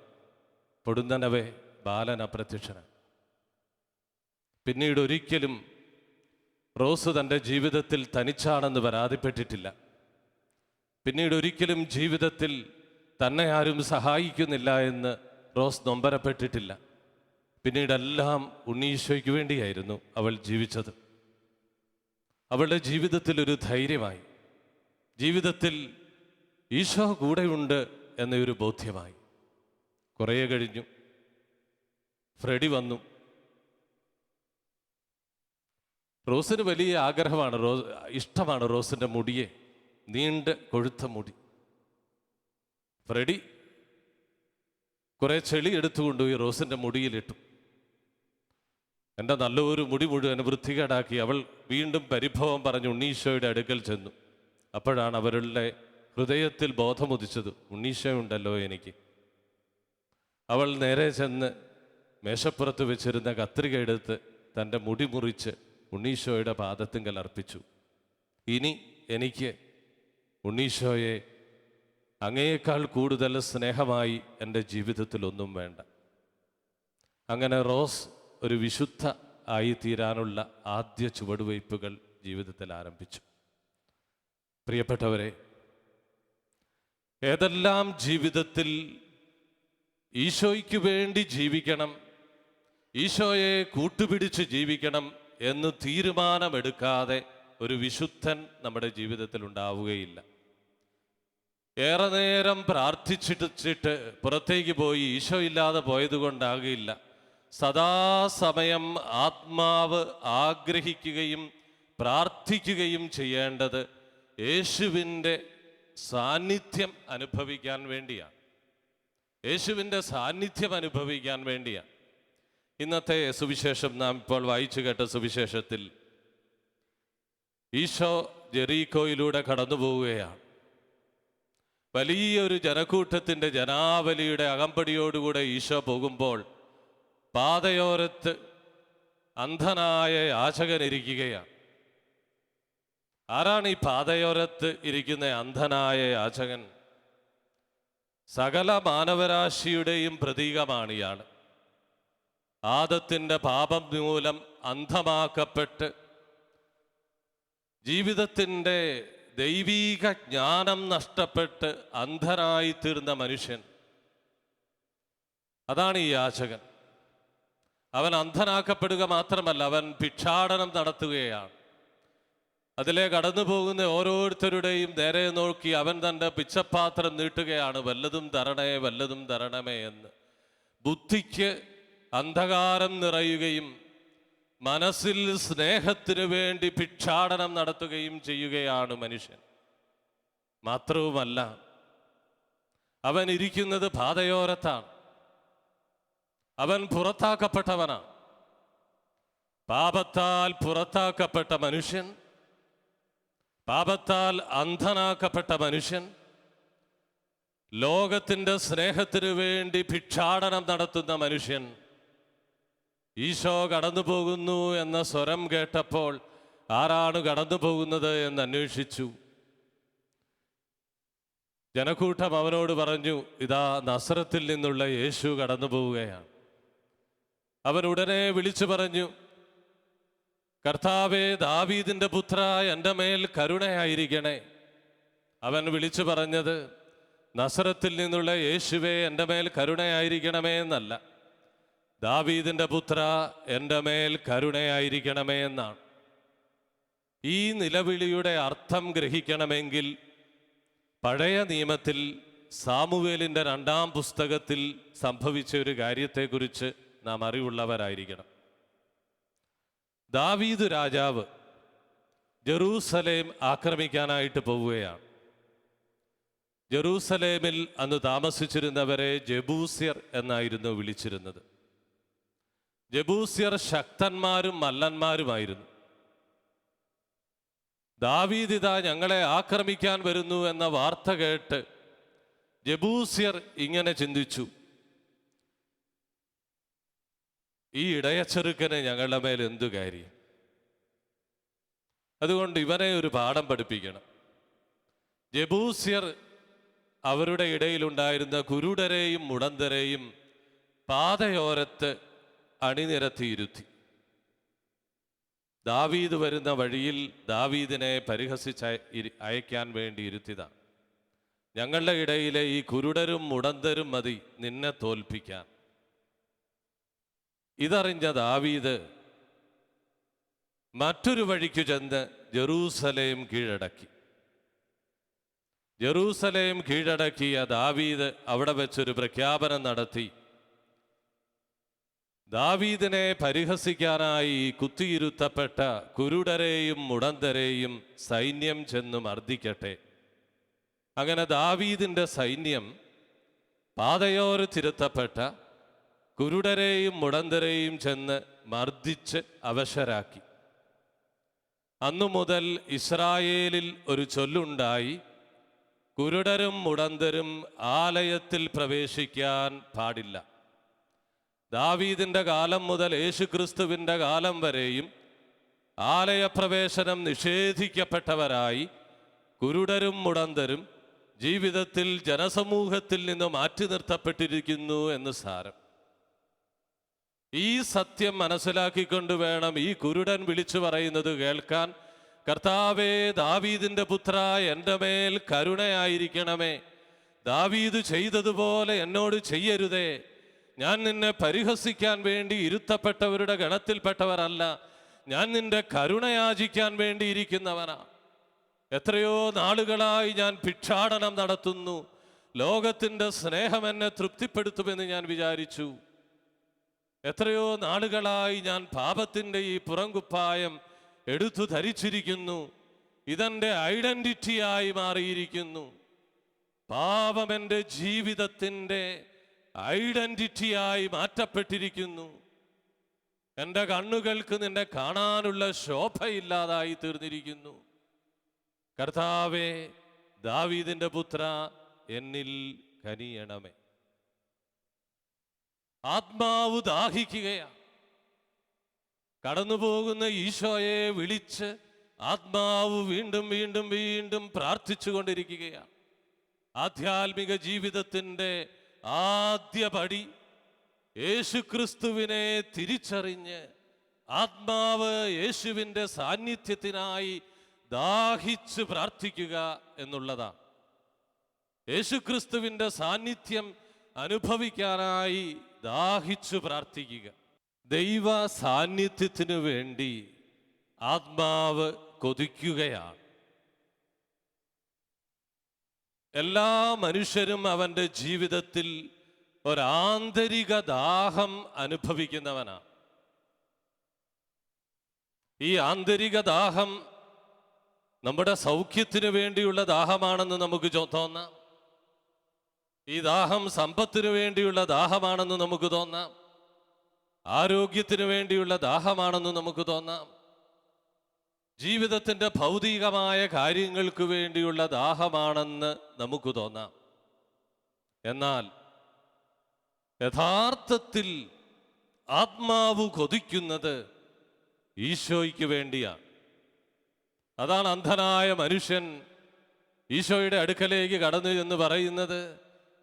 പൊടുന്നനവേ ബാലൻ അപ്രത്യക്ഷനാണ്. പിന്നീട് ഒരിക്കലും റോസ് തൻ്റെ ജീവിതത്തിൽ തനിച്ചാണെന്ന് പരാതിപ്പെട്ടിട്ടില്ല. പിന്നീട് ഒരിക്കലും ജീവിതത്തിൽ തന്നെ ആരും സഹായിക്കുന്നില്ല എന്ന് റോസ് നൊമ്പരപ്പെട്ടിട്ടില്ല. പിന്നീടെല്ലാം ഉണ്ണീശോയ്ക്ക് വേണ്ടിയായിരുന്നു അവൾ ജീവിച്ചത്. അവളുടെ ജീവിതത്തിൽ ഒരു ധൈര്യമായി. ജീവിതത്തിൽ ഈശോ കൂടെയുണ്ട് എന്നൊരു ബോധ്യമായി. കുറേ കഴിഞ്ഞു. ഫ്രെഡി വന്നു. റോസിന് വലിയ ആഗ്രഹമാണ്, ഇഷ്ടമാണ് റോസിൻ്റെ മുടിയെ, നീണ്ട കൊഴുത്ത മുടി. ഫ്രെഡി കുറേ ചെളി എടുത്തുകൊണ്ടുപോയി റോസിൻ്റെ മുടിയിലിട്ടു. എൻ്റെ നല്ലൊരു മുടി മുഴുവൻ വൃത്തികേടാക്കി. അവൾ വീണ്ടും പരിഭവം പറഞ്ഞ് ഉണ്ണീശോയുടെ അടുക്കൽ ചെന്നു. അപ്പോഴാണ് അവരുടെ ഹൃദയത്തിൽ ബോധമുദിച്ചത്, ഉണ്ണീശോ ഉണ്ടല്ലോ എനിക്ക്. അവൾ നേരെ ചെന്ന് മേശപ്പുറത്ത് വെച്ചിരുന്ന കത്രിക എടുത്ത് തൻ്റെ മുടി മുറിച്ച് ഉണ്ണീശോയുടെ പാദത്തിങ്കൽ അർപ്പിച്ചു. ഇനി എനിക്ക് ഉണ്ണീശോയെ അങ്ങയേക്കാൾ കൂടുതൽ സ്നേഹമായി എൻ്റെ ജീവിതത്തിൽ ഒന്നും വേണ്ട. അങ്ങനെ റോസ് ഒരു വിശുദ്ധ ആയിത്തീരാനുള്ള ആദ്യ ചുവടുവയ്പ്പുകൾ ജീവിതത്തിൽ ആരംഭിച്ചു. പ്രിയപ്പെട്ടവരെ, ഏതെല്ലാം ജീവിതത്തിൽ ഈശോയ്ക്ക് വേണ്ടി ജീവിക്കണം, ഈശോയെ കൂട്ടുപിടിച്ച് ജീവിക്കണം എന്ന് തീരുമാനമെടുക്കാതെ ഒരു വിശുദ്ധൻ നമ്മുടെ ജീവിതത്തിൽ ഉണ്ടാവുകയില്ല. ഏറെ നേരം പ്രാർത്ഥിച്ചിട്ട് പുറത്തേക്ക് പോയി ഈശോ ഇല്ലാതെ പോയതുകൊണ്ടാകില്ല. സദാസമയം ആത്മാവ് ആഗ്രഹിക്കുകയും പ്രാർത്ഥിക്കുകയും ചെയ്യേണ്ടത് യേശുവിൻ്റെ സാന്നിധ്യം അനുഭവിക്കാൻ വേണ്ടിയാണ്. യേശുവിൻ്റെ സാന്നിധ്യം അനുഭവിക്കാൻ വേണ്ടിയാണ്. ഇന്നത്തെ സുവിശേഷം നാം ഇപ്പോൾ വായിച്ചു കേട്ട സുവിശേഷത്തിൽ ഈശോ ജെറീക്കോയിലൂടെ കടന്നു പോവുകയാണ്. വലിയൊരു ജനക്കൂട്ടത്തിൻ്റെ ജനാവലിയുടെ അകമ്പടിയോടുകൂടെ ഈശോ പോകുമ്പോൾ പാതയോരത്ത് അന്ധനായ യാചകൻ ഇരിക്കുകയാണ്. ആരാണ് ഈ പാതയോരത്ത് ഇരിക്കുന്ന അന്ധനായ യാചകൻ? സകല മാനവരാശിയുടെയും പ്രതീകമാണ് ഇയാൾ. ആദത്തിൻ്റെ പാപം മൂലം അന്ധമാക്കപ്പെട്ട് ജീവിതത്തിൻ്റെ ദൈവീക ജ്ഞാനം നഷ്ടപ്പെട്ട് അന്ധനായി തീർന്ന മനുഷ്യൻ. അതാണ് ഈ യാചകൻ. അവൻ അന്ധനാക്കപ്പെടുക മാത്രമല്ല, അവൻ ഭിക്ഷാടനം നടത്തുകയാണ്. അതിലെ കടന്നു പോകുന്ന ഓരോരുത്തരുടെയും നേരെ നോക്കി അവൻ തൻ്റെ പിച്ചപ്പാത്രം നീട്ടുകയാണ്, വല്ലതും തരണേ, വല്ലതും തരണമേ എന്ന്. ബുദ്ധിക്ക് അന്ധകാരം നിറയുകയും മനസ്സിൽ സ്നേഹത്തിനു വേണ്ടി ഭിക്ഷാടനം നടത്തുകയും ചെയ്യുകയാണ് മനുഷ്യൻ. മാത്രവുമല്ല, അവൻ ഇരിക്കുന്നത് പാതയോരത്താണ്. അവൻ പുറത്താക്കപ്പെട്ടവനാണ്. പാപത്താൽ പുറത്താക്കപ്പെട്ട മനുഷ്യൻ, പാപത്താൽ അന്ധനാക്കപ്പെട്ട മനുഷ്യൻ, ലോകത്തിൻ്റെ സ്നേഹത്തിനു വേണ്ടി ഭിക്ഷാടനം നടത്തുന്ന മനുഷ്യൻ ഈശോ കടന്നു പോകുന്നു എന്ന സ്വരം കേട്ടപ്പോൾ ആരാണ് കടന്നു പോകുന്നത് എന്ന് അന്വേഷിച്ചു. ജനക്കൂട്ടം അവനോട് പറഞ്ഞു, ഇതാ നസറത്തിൽ നിന്നുള്ള യേശു കടന്നു പോവുകയാണ്. അവൻ ഉടനെ വിളിച്ചു പറഞ്ഞു, കർത്താവേ, ദാവീദിൻ്റെ പുത്ര, എൻ്റെ മേൽ കരുണയായിരിക്കണേ. അവൻ വിളിച്ചു പറഞ്ഞത് നസറത്തിൽ നിന്നുള്ള യേശുവേ, എൻ്റെ മേൽ കരുണയായിരിക്കണമേ എന്നല്ല, ദാവീദിൻ്റെ പുത്ര, എൻ്റെ മേൽ കരുണയായിരിക്കണമേ എന്നാണ്. ഈ നിലവിളിയുടെ അർത്ഥം ഗ്രഹിക്കണമെങ്കിൽ പഴയ നിയമത്തിൽ സാമുവേലിൻ്റെ 2-ാം പുസ്തകത്തിൽ സംഭവിച്ച ഒരു കാര്യത്തെക്കുറിച്ച് നാം അറിവുള്ളവരായിരിക്കണം. ദാവീദ് രാജാവ് ജെറൂസലേം ആക്രമിക്കാനായിട്ട് പോവുകയാണ്. ജെറൂസലേമിൽ അന്ന് താമസിച്ചിരുന്നവരെ ജബൂസ്യർ എന്നായിരുന്നു വിളിച്ചിരുന്നത്. ജബൂസ്യർ ശക്തന്മാരും മല്ലന്മാരുമായിരുന്നു. ദാവീദ് ഇതാ ഞങ്ങളെ ആക്രമിക്കാൻ വരുന്നു എന്ന വാർത്ത കേട്ട് ജബൂസ്യർ ഇങ്ങനെ ചിന്തിച്ചു, ഈ ഇടയച്ചെറുക്കന് ഞങ്ങളുടെ മേൽ എന്തു കാര്യം? അതുകൊണ്ട് ഇവനെ ഒരു പാഠം പഠിപ്പിക്കണം. ജബൂസ്യർ അവരുടെ ഇടയിലുണ്ടായിരുന്ന കുരുടരെയും മുടന്തരെയും പാതയോരത്ത് അണിനിരത്തിയിരുത്തി. ദാവീദ് വരുന്ന വഴിയിൽ ദാവീദിനെ പരിഹസിച്ച് അയക്കാൻ വേണ്ടി ഇരുത്തിയതാണ്. ഞങ്ങളുടെ ഇടയിലെ ഈ കുരുടരും മുടന്തരും മതി നിന്നെ തോൽപ്പിക്കാൻ. ഇതറിഞ്ഞ ദാവീദ് മറ്റൊരു വഴിക്കു ചെന്ന് ജെറൂസലേം കീഴടക്കി. ജെറൂസലേം കീഴടക്കിയ ദാവീദ് അവിടെ വെച്ചൊരു പ്രഖ്യാപനം നടത്തി. ദാവീദിനെ പരിഹസിക്കാനായി കുത്തിയിരുത്തപ്പെട്ട കുരുടരെയും മുടന്തരെയും സൈന്യം ചെന്ന് മർദ്ദിക്കട്ടെ. അങ്ങനെ ദാവീദിൻ്റെ സൈന്യം പാതയോരത്തിരുത്തപ്പെട്ട കുരുടരെയും മുടന്തരെയും ചെന്ന് മർദ്ദിച്ച് അവശരാക്കി. അന്നു മുതൽ ഇസ്രായേലിൽ ഒരു ചൊല്ലുണ്ടായി, കുരുടരും മുടന്തരും ആലയത്തിൽ പ്രവേശിക്കാൻ പാടില്ല. ദാവീദിൻ്റെ കാലം മുതൽ യേശുക്രിസ്തുവിൻ്റെ കാലം വരെയും ആലയപ്രവേശനം നിഷേധിക്കപ്പെട്ടവരായി കുരുടരും മുടന്തരും ജീവിതത്തിൽ ജനസമൂഹത്തിൽ നിന്ന് മാറ്റി നിർത്തപ്പെട്ടിരിക്കുന്നു എന്ന് സാരം. ഈ സത്യം മനസ്സിലാക്കിക്കൊണ്ട് വേണം ഈ കുരുടൻ വിളിച്ചു പറയുന്നത് കേൾക്കാൻ. കർത്താവേ, ദാവീദിന്റെ പുത്ര, എൻ്റെ മേൽ കരുണയായിരിക്കണമേ. ദാവീദ് ചെയ്തതുപോലെ എന്നോട് ചെയ്യരുതേ. ഞാൻ നിന്നെ പരിഹസിക്കാൻ വേണ്ടി ഇരുത്തപ്പെട്ടവരുടെ ഗണത്തിൽപ്പെട്ടവരല്ല, ഞാൻ നിന്റെ കരുണയാചിക്കാൻ വേണ്ടി ഇരിക്കുന്നവനാ. എത്രയോ നാളുകളായി ഞാൻ ഭിക്ഷാടനം നടത്തുന്നു. ലോകത്തിൻ്റെ സ്നേഹം എന്നെ തൃപ്തിപ്പെടുത്തുമെന്ന് ഞാൻ വിചാരിച്ചു. എത്രയോ നാളുകളായി ഞാൻ പാപത്തിൻ്റെ ഈ പുറംകുപ്പായം എടുത്തു ധരിച്ചിരിക്കുന്നു. ഇതെൻ്റെ ഐഡന്റിറ്റിയായി മാറിയിരിക്കുന്നു. പാപം എൻ്റെ ജീവിതത്തിൻ്റെ ഐഡന്റിറ്റിയായി മാറ്റപ്പെട്ടിരിക്കുന്നു. എൻ്റെ കണ്ണുകൾക്ക് നിന്നെ കാണാനുള്ള ശോഭയില്ലാതായി തീർന്നിരിക്കുന്നു. കർത്താവേ, ദാവീദിന്റെ പുത്ര, എന്നിൽ കനിയണമേ. ആത്മാവ് ദാഹിക്കുകയാണ്. കടന്നുപോകുന്ന ഈശോയെ വിളിച്ച് ആത്മാവ് വീണ്ടും വീണ്ടും വീണ്ടും പ്രാർത്ഥിച്ചു കൊണ്ടിരിക്കുകയാണ്. ആധ്യാത്മിക ജീവിതത്തിൻ്റെ ആദ്യ പടി യേശുക്രിസ്തുവിനെ തിരിച്ചറിഞ്ഞ് ആത്മാവ് യേശുവിൻ്റെ സാന്നിധ്യത്തിനായി ദാഹിച്ച് പ്രാർത്ഥിക്കുക എന്നുള്ളതാണ്. യേശുക്രിസ്തുവിൻ്റെ സാന്നിധ്യം അനുഭവിക്കാനായി ദാഹിച്ചു പ്രാർത്ഥിക്കുക. ദൈവ സാന്നിധ്യത്തിനു വേണ്ടി ആത്മാവ് കൊതിക്കുകയാണ്. എല്ലാ മനുഷ്യരും അവൻ്റെ ജീവിതത്തിൽ ഒരാന്തരിക ദാഹം അനുഭവിക്കുന്നവനാണ്. ഈ ആന്തരിക ദാഹം നമ്മുടെ സൗഖ്യത്തിനു വേണ്ടിയുള്ള ദാഹമാണെന്ന് നമുക്ക് തോന്നാം. ഈ ദാഹം സമ്പത്തിനു വേണ്ടിയുള്ള ദാഹമാണെന്ന് നമുക്ക് തോന്നാം. ആരോഗ്യത്തിനു വേണ്ടിയുള്ള ദാഹമാണെന്ന് നമുക്ക് തോന്നാം. ജീവിതത്തിൻ്റെ ഭൗതികമായ കാര്യങ്ങൾക്ക് വേണ്ടിയുള്ള ദാഹമാണെന്ന് നമുക്ക് തോന്നാം. എന്നാൽ യഥാർത്ഥത്തിൽ ആത്മാവ് കൊതിക്കുന്നത് ഈശോയ്ക്ക് വേണ്ടിയാണ്. അതാണ് അന്ധനായ മനുഷ്യൻ ഈശോയുടെ അടുക്കലേക്ക് കടന്നു എന്ന് പറയുന്നത്,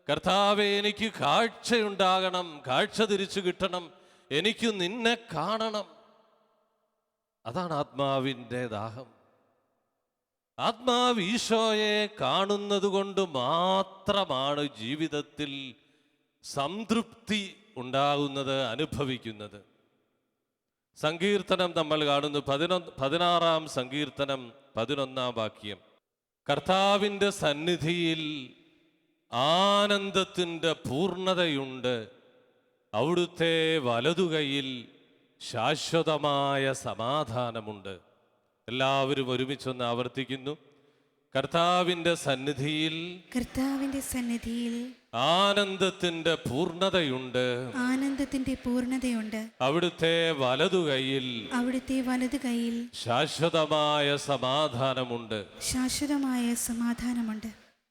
കർത്താവേ, എനിക്ക് കാഴ്ചയുണ്ടാകണം, കാഴ്ച തിരിച്ചു കിട്ടണം, എനിക്ക് നിന്നെ കാണണം. അതാണ് ആത്മാവിൻ്റെ ദാഹം. ആത്മാവ് ഈശോയെ കാണുന്നത് കൊണ്ട് മാത്രമാണ് ജീവിതത്തിൽ സംതൃപ്തി ഉണ്ടാകുന്നത്, അനുഭവിക്കുന്നത്. സങ്കീർത്തനം നമ്മൾ കാണുന്നു, 16-ാം സങ്കീർത്തനം 11-ാം വാക്യം. കർത്താവിൻ്റെ സന്നിധിയിൽ ആനന്ദത്തിൻ്റെ പൂർണ്ണതയുണ്ട്, അവിടുത്തെ വലതുകൈയിൽ ശാശ്വതമായ സമാധാനമുണ്ട്. എല്ലാവരും ഒരുമിച്ചൊന്ന് ആവർത്തിക്കുന്നു. കർത്താവിൻ്റെ സന്നിധിയിൽ ആനന്ദത്തിന്റെ പൂർണ്ണതയുണ്ട്, അവിടുത്തെ വലതുകൈയിൽ ശാശ്വതമായ സമാധാനമുണ്ട്.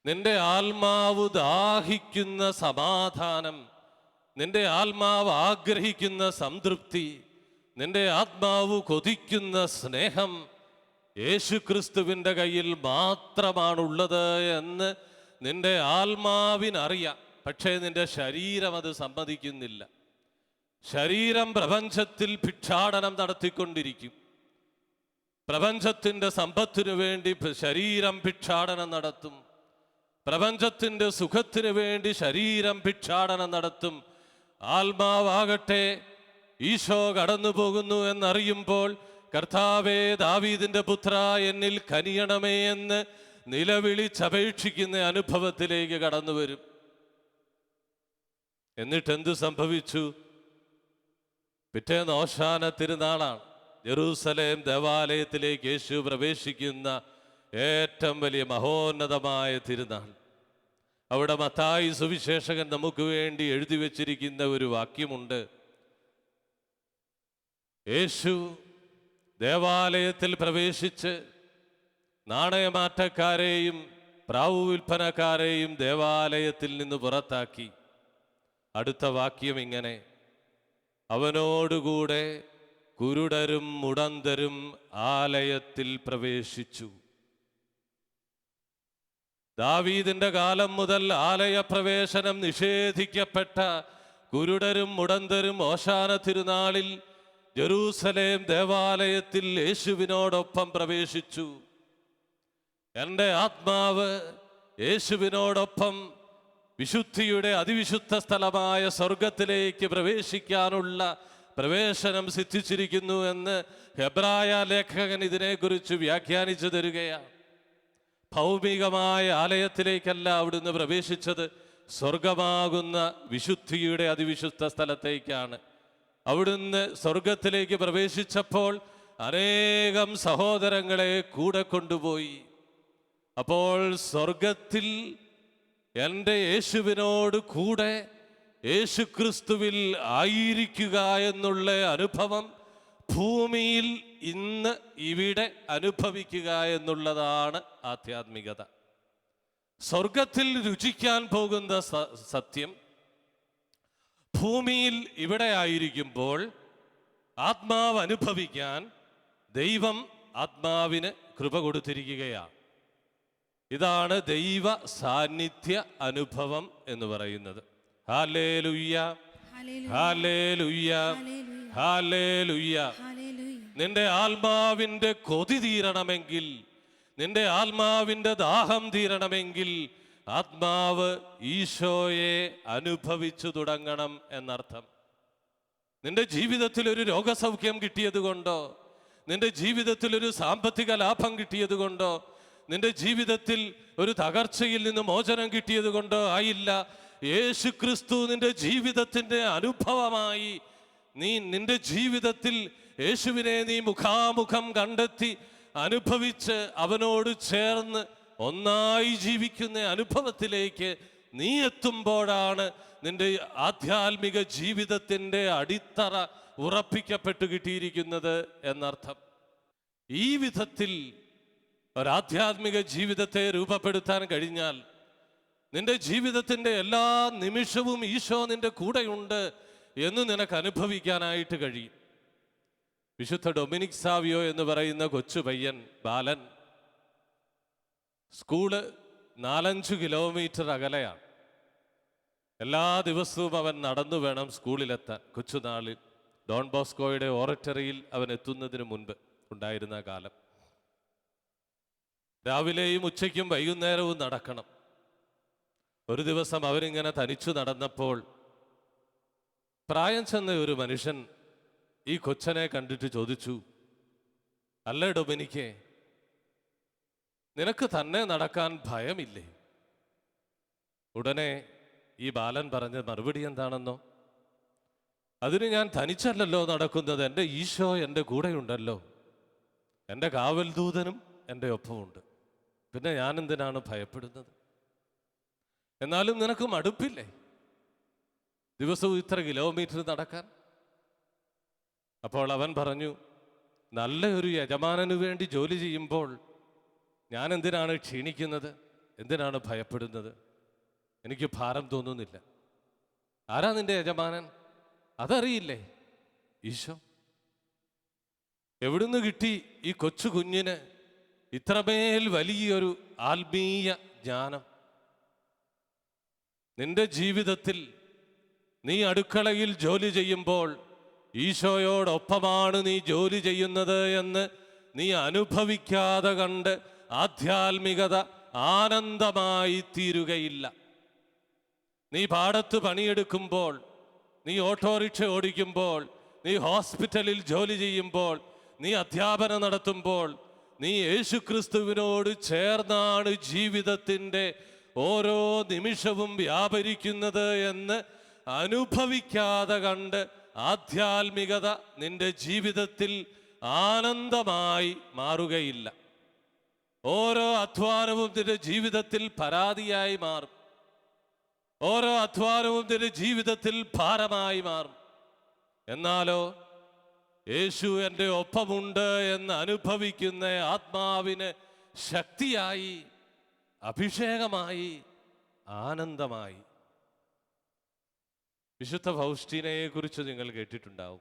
നിന്റെ ആത്മാവ് ദാഹിക്കുന്ന സമാധാനം, നിന്റെ ആത്മാവ് ആഗ്രഹിക്കുന്ന സംതൃപ്തി, നിന്റെ ആത്മാവ് കൊതിക്കുന്ന സ്നേഹം യേശുക്രിസ്തുവിൻ്റെ കയ്യിൽ മാത്രമാണുള്ളത് എന്ന് നിന്റെ ആത്മാവിനറിയാം. പക്ഷേ നിന്റെ ശരീരം അത് സമ്മതിക്കുന്നില്ല. ശരീരം പ്രപഞ്ചത്തിൽ ഭിക്ഷാടനം നടത്തിക്കൊണ്ടിരിക്കും. പ്രപഞ്ചത്തിൻ്റെ സമ്പത്തിനു വേണ്ടി ശരീരം ഭിക്ഷാടനം നടത്തും. പ്രപഞ്ചത്തിൻ്റെ സുഖത്തിനു വേണ്ടി ശരീരം ഭിക്ഷാടനം നടത്തും. ആത്മാവാകട്ടെ ഈശോ കടന്നു പോകുന്നു എന്നറിയുമ്പോൾ, കർത്താവേ, ദാവീദിന്റെ പുത്ര, എന്നിൽ കനിയണമേ എന്ന് നിലവിളിച്ചപേക്ഷിക്കുന്ന അനുഭവത്തിലേക്ക് കടന്നു വരും. എന്നിട്ടെന്ത് സംഭവിച്ചു? പിറ്റേന്ന് ഓശാന തിരുനാളാണ്. ജെറൂസലേം ദേവാലയത്തിലേക്ക് യേശു പ്രവേശിക്കുന്ന ഏറ്റവും വലിയ മഹോന്നതമായ തിരുനാൾ. അവിടെ മത്തായി സുവിശേഷകൻ നമുക്ക് വേണ്ടി എഴുതി വച്ചിരിക്കുന്ന ഒരു വാക്യമുണ്ട്. യേശു ദേവാലയത്തിൽ പ്രവേശിച്ച് നാണയമാറ്റക്കാരെയും പ്രാവു വിൽപ്പനക്കാരെയും ദേവാലയത്തിൽ നിന്ന് പുറത്താക്കി. അടുത്ത വാക്യം ഇങ്ങനെ: അവനോടുകൂടെ കുരുടരും മുടന്തരും ആലയത്തിൽ പ്രവേശിച്ചു. ദാവീദിന്റെ കാലം മുതൽ ആലയ പ്രവേശനം നിഷേധിക്കപ്പെട്ട കുരുടരും മുടന്തരും ഓശാന തിരുനാളിൽ ജെറൂസലേം ദേവാലയത്തിൽ യേശുവിനോടൊപ്പം പ്രവേശിച്ചു. എൻ്റെ ആത്മാവ് യേശുവിനോടൊപ്പം വിശുദ്ധിയുടെ അതിവിശുദ്ധ സ്ഥലമായ സ്വർഗത്തിലേക്ക് പ്രവേശിക്കാനുള്ള പ്രവേശനം സിദ്ധിച്ചിരിക്കുന്നു എന്ന് ഹെബ്രായ ലേഖകൻ ഇതിനെക്കുറിച്ച് വ്യാഖ്യാനിച്ചു തരികയാണ്. ഭൗമികമായ ആലയത്തിലേക്കല്ല അവിടുന്ന് പ്രവേശിച്ചത്, സ്വർഗമാകുന്ന വിശുദ്ധിയുടെ അതിവിശുദ്ധ സ്ഥലത്തേക്കാണ്. അവിടുന്ന് സ്വർഗത്തിലേക്ക് പ്രവേശിച്ചപ്പോൾ അനേകം സഹോദരങ്ങളെ കൂടെ കൊണ്ടുപോയി. അപ്പോൾ സ്വർഗത്തിൽ എൻ്റെ യേശുവിനോട് കൂടെ യേശുക്രിസ്തുവിൽ ആയിരിക്കുക എന്നുള്ള അനുഭവം ഭൂമിയിൽ ഇന്ന് ഇവിടെ അനുഭവിക്കുക എന്നുള്ളതാണ് ആധ്യാത്മികത. സ്വർഗത്തിൽ രുചിക്കാൻ പോകുന്ന സത്യം ഭൂമിയിൽ ഇവിടെ ആയിരിക്കുമ്പോൾ ആത്മാവ് അനുഭവിക്കാൻ ദൈവം ആത്മാവിന് കൃപ കൊടുത്തിരിക്കുകയാണ്. ഇതാണ് ദൈവ സാന്നിധ്യ അനുഭവം എന്ന് പറയുന്നത്. ഹല്ലേലൂയ, ഹല്ലേലൂയ, ഹല്ലേലൂയ. നിന്റെ ആത്മാവിൻ്റെ കൊതി തീരണമെങ്കിൽ, നിന്റെ ആത്മാവിൻ്റെ ദാഹം തീരണമെങ്കിൽ ആത്മാവ് ഈശോയെ അനുഭവിച്ചു തുടങ്ങണം എന്നർത്ഥം. നിന്റെ ജീവിതത്തിൽ ഒരു രോഗസൗഖ്യം കിട്ടിയത് കൊണ്ടോ, നിന്റെ ജീവിതത്തിൽ ഒരു സാമ്പത്തിക ലാഭം കിട്ടിയത് കൊണ്ടോ, നിന്റെ ജീവിതത്തിൽ ഒരു തകർച്ചയിൽ നിന്ന് മോചനം കിട്ടിയത് കൊണ്ടോ ആയില്ല. യേശു ക്രിസ്തു നിന്റെ ജീവിതത്തിൻ്റെ അനുഭവമായി നിന്റെ ജീവിതത്തിൽ യേശുവിനെ നീ മുഖാമുഖം കണ്ടെത്തി അനുഭവിച്ച് അവനോട് ചേർന്ന് ഒന്നായി ജീവിക്കുന്ന അനുഭവത്തിലേക്ക് നീ എത്തുമ്പോഴാണ് നിന്റെ ആധ്യാത്മിക ജീവിതത്തിൻ്റെ അടിത്തറ ഉറപ്പിക്കപ്പെട്ടു കിട്ടിയിരിക്കുന്നത് എന്നർത്ഥം. ഈ വിധത്തിൽ ഒരാധ്യാത്മിക ജീവിതത്തെ രൂപപ്പെടുത്താൻ കഴിഞ്ഞാൽ നിന്റെ ജീവിതത്തിൻ്റെ എല്ലാ നിമിഷവും ഈശോ നിന്റെ കൂടെയുണ്ട് എന്ന് നിനക്ക് അനുഭവിക്കാനായിട്ട് കഴിയും. വിശുദ്ധ ഡൊമിനിക് സാവിയോ എന്ന് പറയുന്ന കൊച്ചു പയ്യൻ ബാലൻ, സ്കൂള് 4-5 കിലോമീറ്റർ അകലെയാണ്. എല്ലാ ദിവസവും അവൻ നടന്നു വേണം സ്കൂളിലെത്താൻ. കൊച്ചുനാളിൽ ഡോൺ ബോസ്കോയുടെ ഓറട്ടറിയിൽ അവൻ എത്തുന്നതിന് മുൻപ് ഉണ്ടായിരുന്ന കാലം. രാവിലെയും ഉച്ചയ്ക്കും വൈകുന്നേരവും നടക്കണം. ഒരു ദിവസം അവരിങ്ങനെ തനിച്ചു നടന്നപ്പോൾ പ്രായം ചെന്ന ഒരു മനുഷ്യൻ ഈ കൊച്ചനെ കണ്ടിട്ട് ചോദിച്ചു, അല്ല ഡൊമിനിക്കേ, നിനക്ക് തന്നെ നടക്കാൻ ഭയമില്ലേ? ഉടനെ ഈ ബാലൻ പറഞ്ഞ മറുപടി എന്താണെന്നോ, അതിന് ഞാൻ തനിച്ചല്ലല്ലോ നടക്കുന്നത്, എൻ്റെ ഈശോ എൻ്റെ കൂടെയുണ്ടല്ലോ, എൻ്റെ കാവൽ ദൂതനും എൻ്റെ ഒപ്പമുണ്ട്, പിന്നെ ഞാൻ എന്തിനാണ് ഭയപ്പെടുന്നത്? എന്നാലും നിനക്ക് മടുപ്പില്ലേ ദിവസവും ഇത്ര കിലോമീറ്റർ നടക്കാൻ? അപ്പോൾ അവൻ പറഞ്ഞു, നല്ല ഒരു യജമാനനു വേണ്ടി ജോലി ചെയ്യുമ്പോൾ ഞാൻ എന്തിനാണ് ക്ഷീണിക്കുന്നത്, എന്തിനാണ് ഭയപ്പെടുന്നത്? എനിക്ക് ഭാരം തോന്നുന്നില്ല. ആരാ നിന്റെ യജമാനൻ? അതറിയില്ലേ? ഈശോ. എവിടുന്ന് കിട്ടി ഈ കൊച്ചു കുഞ്ഞിന് ഇത്രമേൽ വലിയൊരു ആത്മീയ ജ്ഞാനം? നിന്റെ ജീവിതത്തിൽ നീ അടുക്കളയിൽ ജോലി ചെയ്യുമ്പോൾ ഈശോയോടൊപ്പമാണ് നീ ജോലി ചെയ്യുന്നത് എന്ന് നീ അനുഭവിക്കാതെ കണ്ട് ആധ്യാത്മികത ആനന്ദമായി തീരുകയില്ല. നീ പാടത്ത് പണിയെടുക്കുമ്പോൾ, നീ ഓട്ടോറിക്ഷ ഓടിക്കുമ്പോൾ, നീ ഹോസ്പിറ്റലിൽ ജോലി ചെയ്യുമ്പോൾ, നീ അധ്യാപനം നടത്തുമ്പോൾ, നീ യേശുക്രിസ്തുവിനോട് ചേർന്നാണ് ജീവിതത്തിൻ്റെ ഓരോ നിമിഷവും വ്യാപരിക്കുന്നത് എന്ന് അനുഭവിക്കാതെ കണ്ട് ആധ്യാത്മികത നിന്റെ ജീവിതത്തിൽ ആനന്ദമായി മാറുകയില്ല. ഓരോ അധ്വാനവും നിന്റെ ജീവിതത്തിൽ പരാതിയായി മാറും. ഓരോ അധ്വാനവും നിന്റെ ജീവിതത്തിൽ ഭാരമായി മാറും. എന്നാലോ യേശു എൻ്റെ ഒപ്പമുണ്ട് എന്ന് അനുഭവിക്കുന്ന ആത്മാവിന് ശക്തിയായി, അഭിഷേകമായി, ആനന്ദമായി. വിശുദ്ധ ഫൗസ്റ്റീനയെ കുറിച്ച് നിങ്ങൾ കേട്ടിട്ടുണ്ടാവും.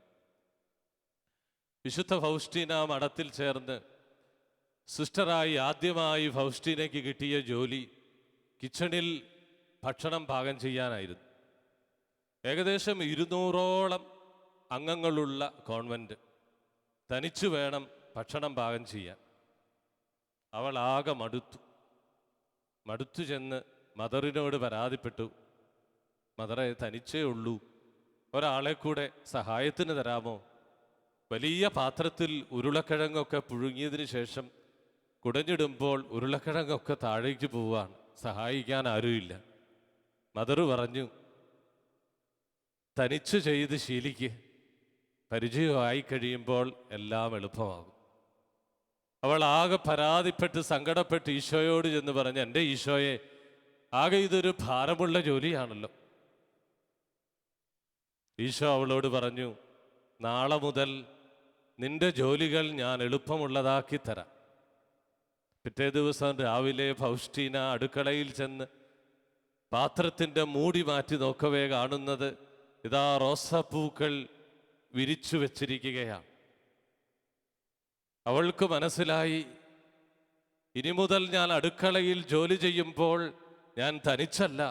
വിശുദ്ധ ഫൗസ്റ്റീന മഠത്തിൽ ചേർന്ന് സിസ്റ്ററായി ആദ്യമായി ഫൗസ്റ്റീനയ്ക്ക് കിട്ടിയ ജോലി കിച്ചണിൽ ഭക്ഷണം പാകം ചെയ്യാനായിരുന്നു. ഏകദേശം 200ഓളം അംഗങ്ങളുള്ള കോൺവെൻറ്റ്. തനിച്ചു വേണം ഭക്ഷണം പാകം ചെയ്യാൻ. അവൾ ആകെ മടുത്തു ചെന്ന് മദറിനോട് പരാതിപ്പെട്ടു, മദറെ, തനിച്ചേ ഉള്ളൂ, ഒരാളെ കൂടെ സഹായത്തിന് തരാമോ? വലിയ പാത്രത്തിൽ ഉരുളക്കിഴങ്ങൊക്കെ പുഴുങ്ങിയതിന് ശേഷം കുടഞ്ഞിടുമ്പോൾ ഉരുളക്കിഴങ്ങൊക്കെ താഴേക്ക് പോവുകയാണ്, സഹായിക്കാൻ ആരുമില്ല. മദർ പറഞ്ഞു, തനിച്ചു ചെയ്ത് ശീലിക്ക്, പരിചയമായി കഴിയുമ്പോൾ എല്ലാം എളുപ്പമാകും. അവൾ ആകെ പരാതിപ്പെട്ട് സങ്കടപ്പെട്ട് ഈശോയോട് ചെന്ന് പറഞ്ഞു, എൻ്റെ ഈശോയെ, ആകെ ഇതൊരു ഭാരമുള്ള ജോലിയാണല്ലോ. ഈശോ അവളോട് പറഞ്ഞു, നാളെ മുതൽ നിന്റെ ജോലികൾ ഞാൻ എളുപ്പമുള്ളതാക്കി തരാം. പിറ്റേ ദിവസം രാവിലെ ഫൗസ്റ്റീന അടുക്കളയിൽ ചെന്ന് പാത്രത്തിൻ്റെ മൂടി മാറ്റി നോക്കവേ കാണുന്നത് ഇതാ റോസാപ്പൂക്കൾ വിരിച്ചു വച്ചിരിക്കുകയാണ്. അവൾക്ക് മനസ്സിലായി, ഇനി മുതൽ ഞാൻ അടുക്കളയിൽ ജോലി ചെയ്യുമ്പോൾ ഞാൻ തനിച്ചല്ല,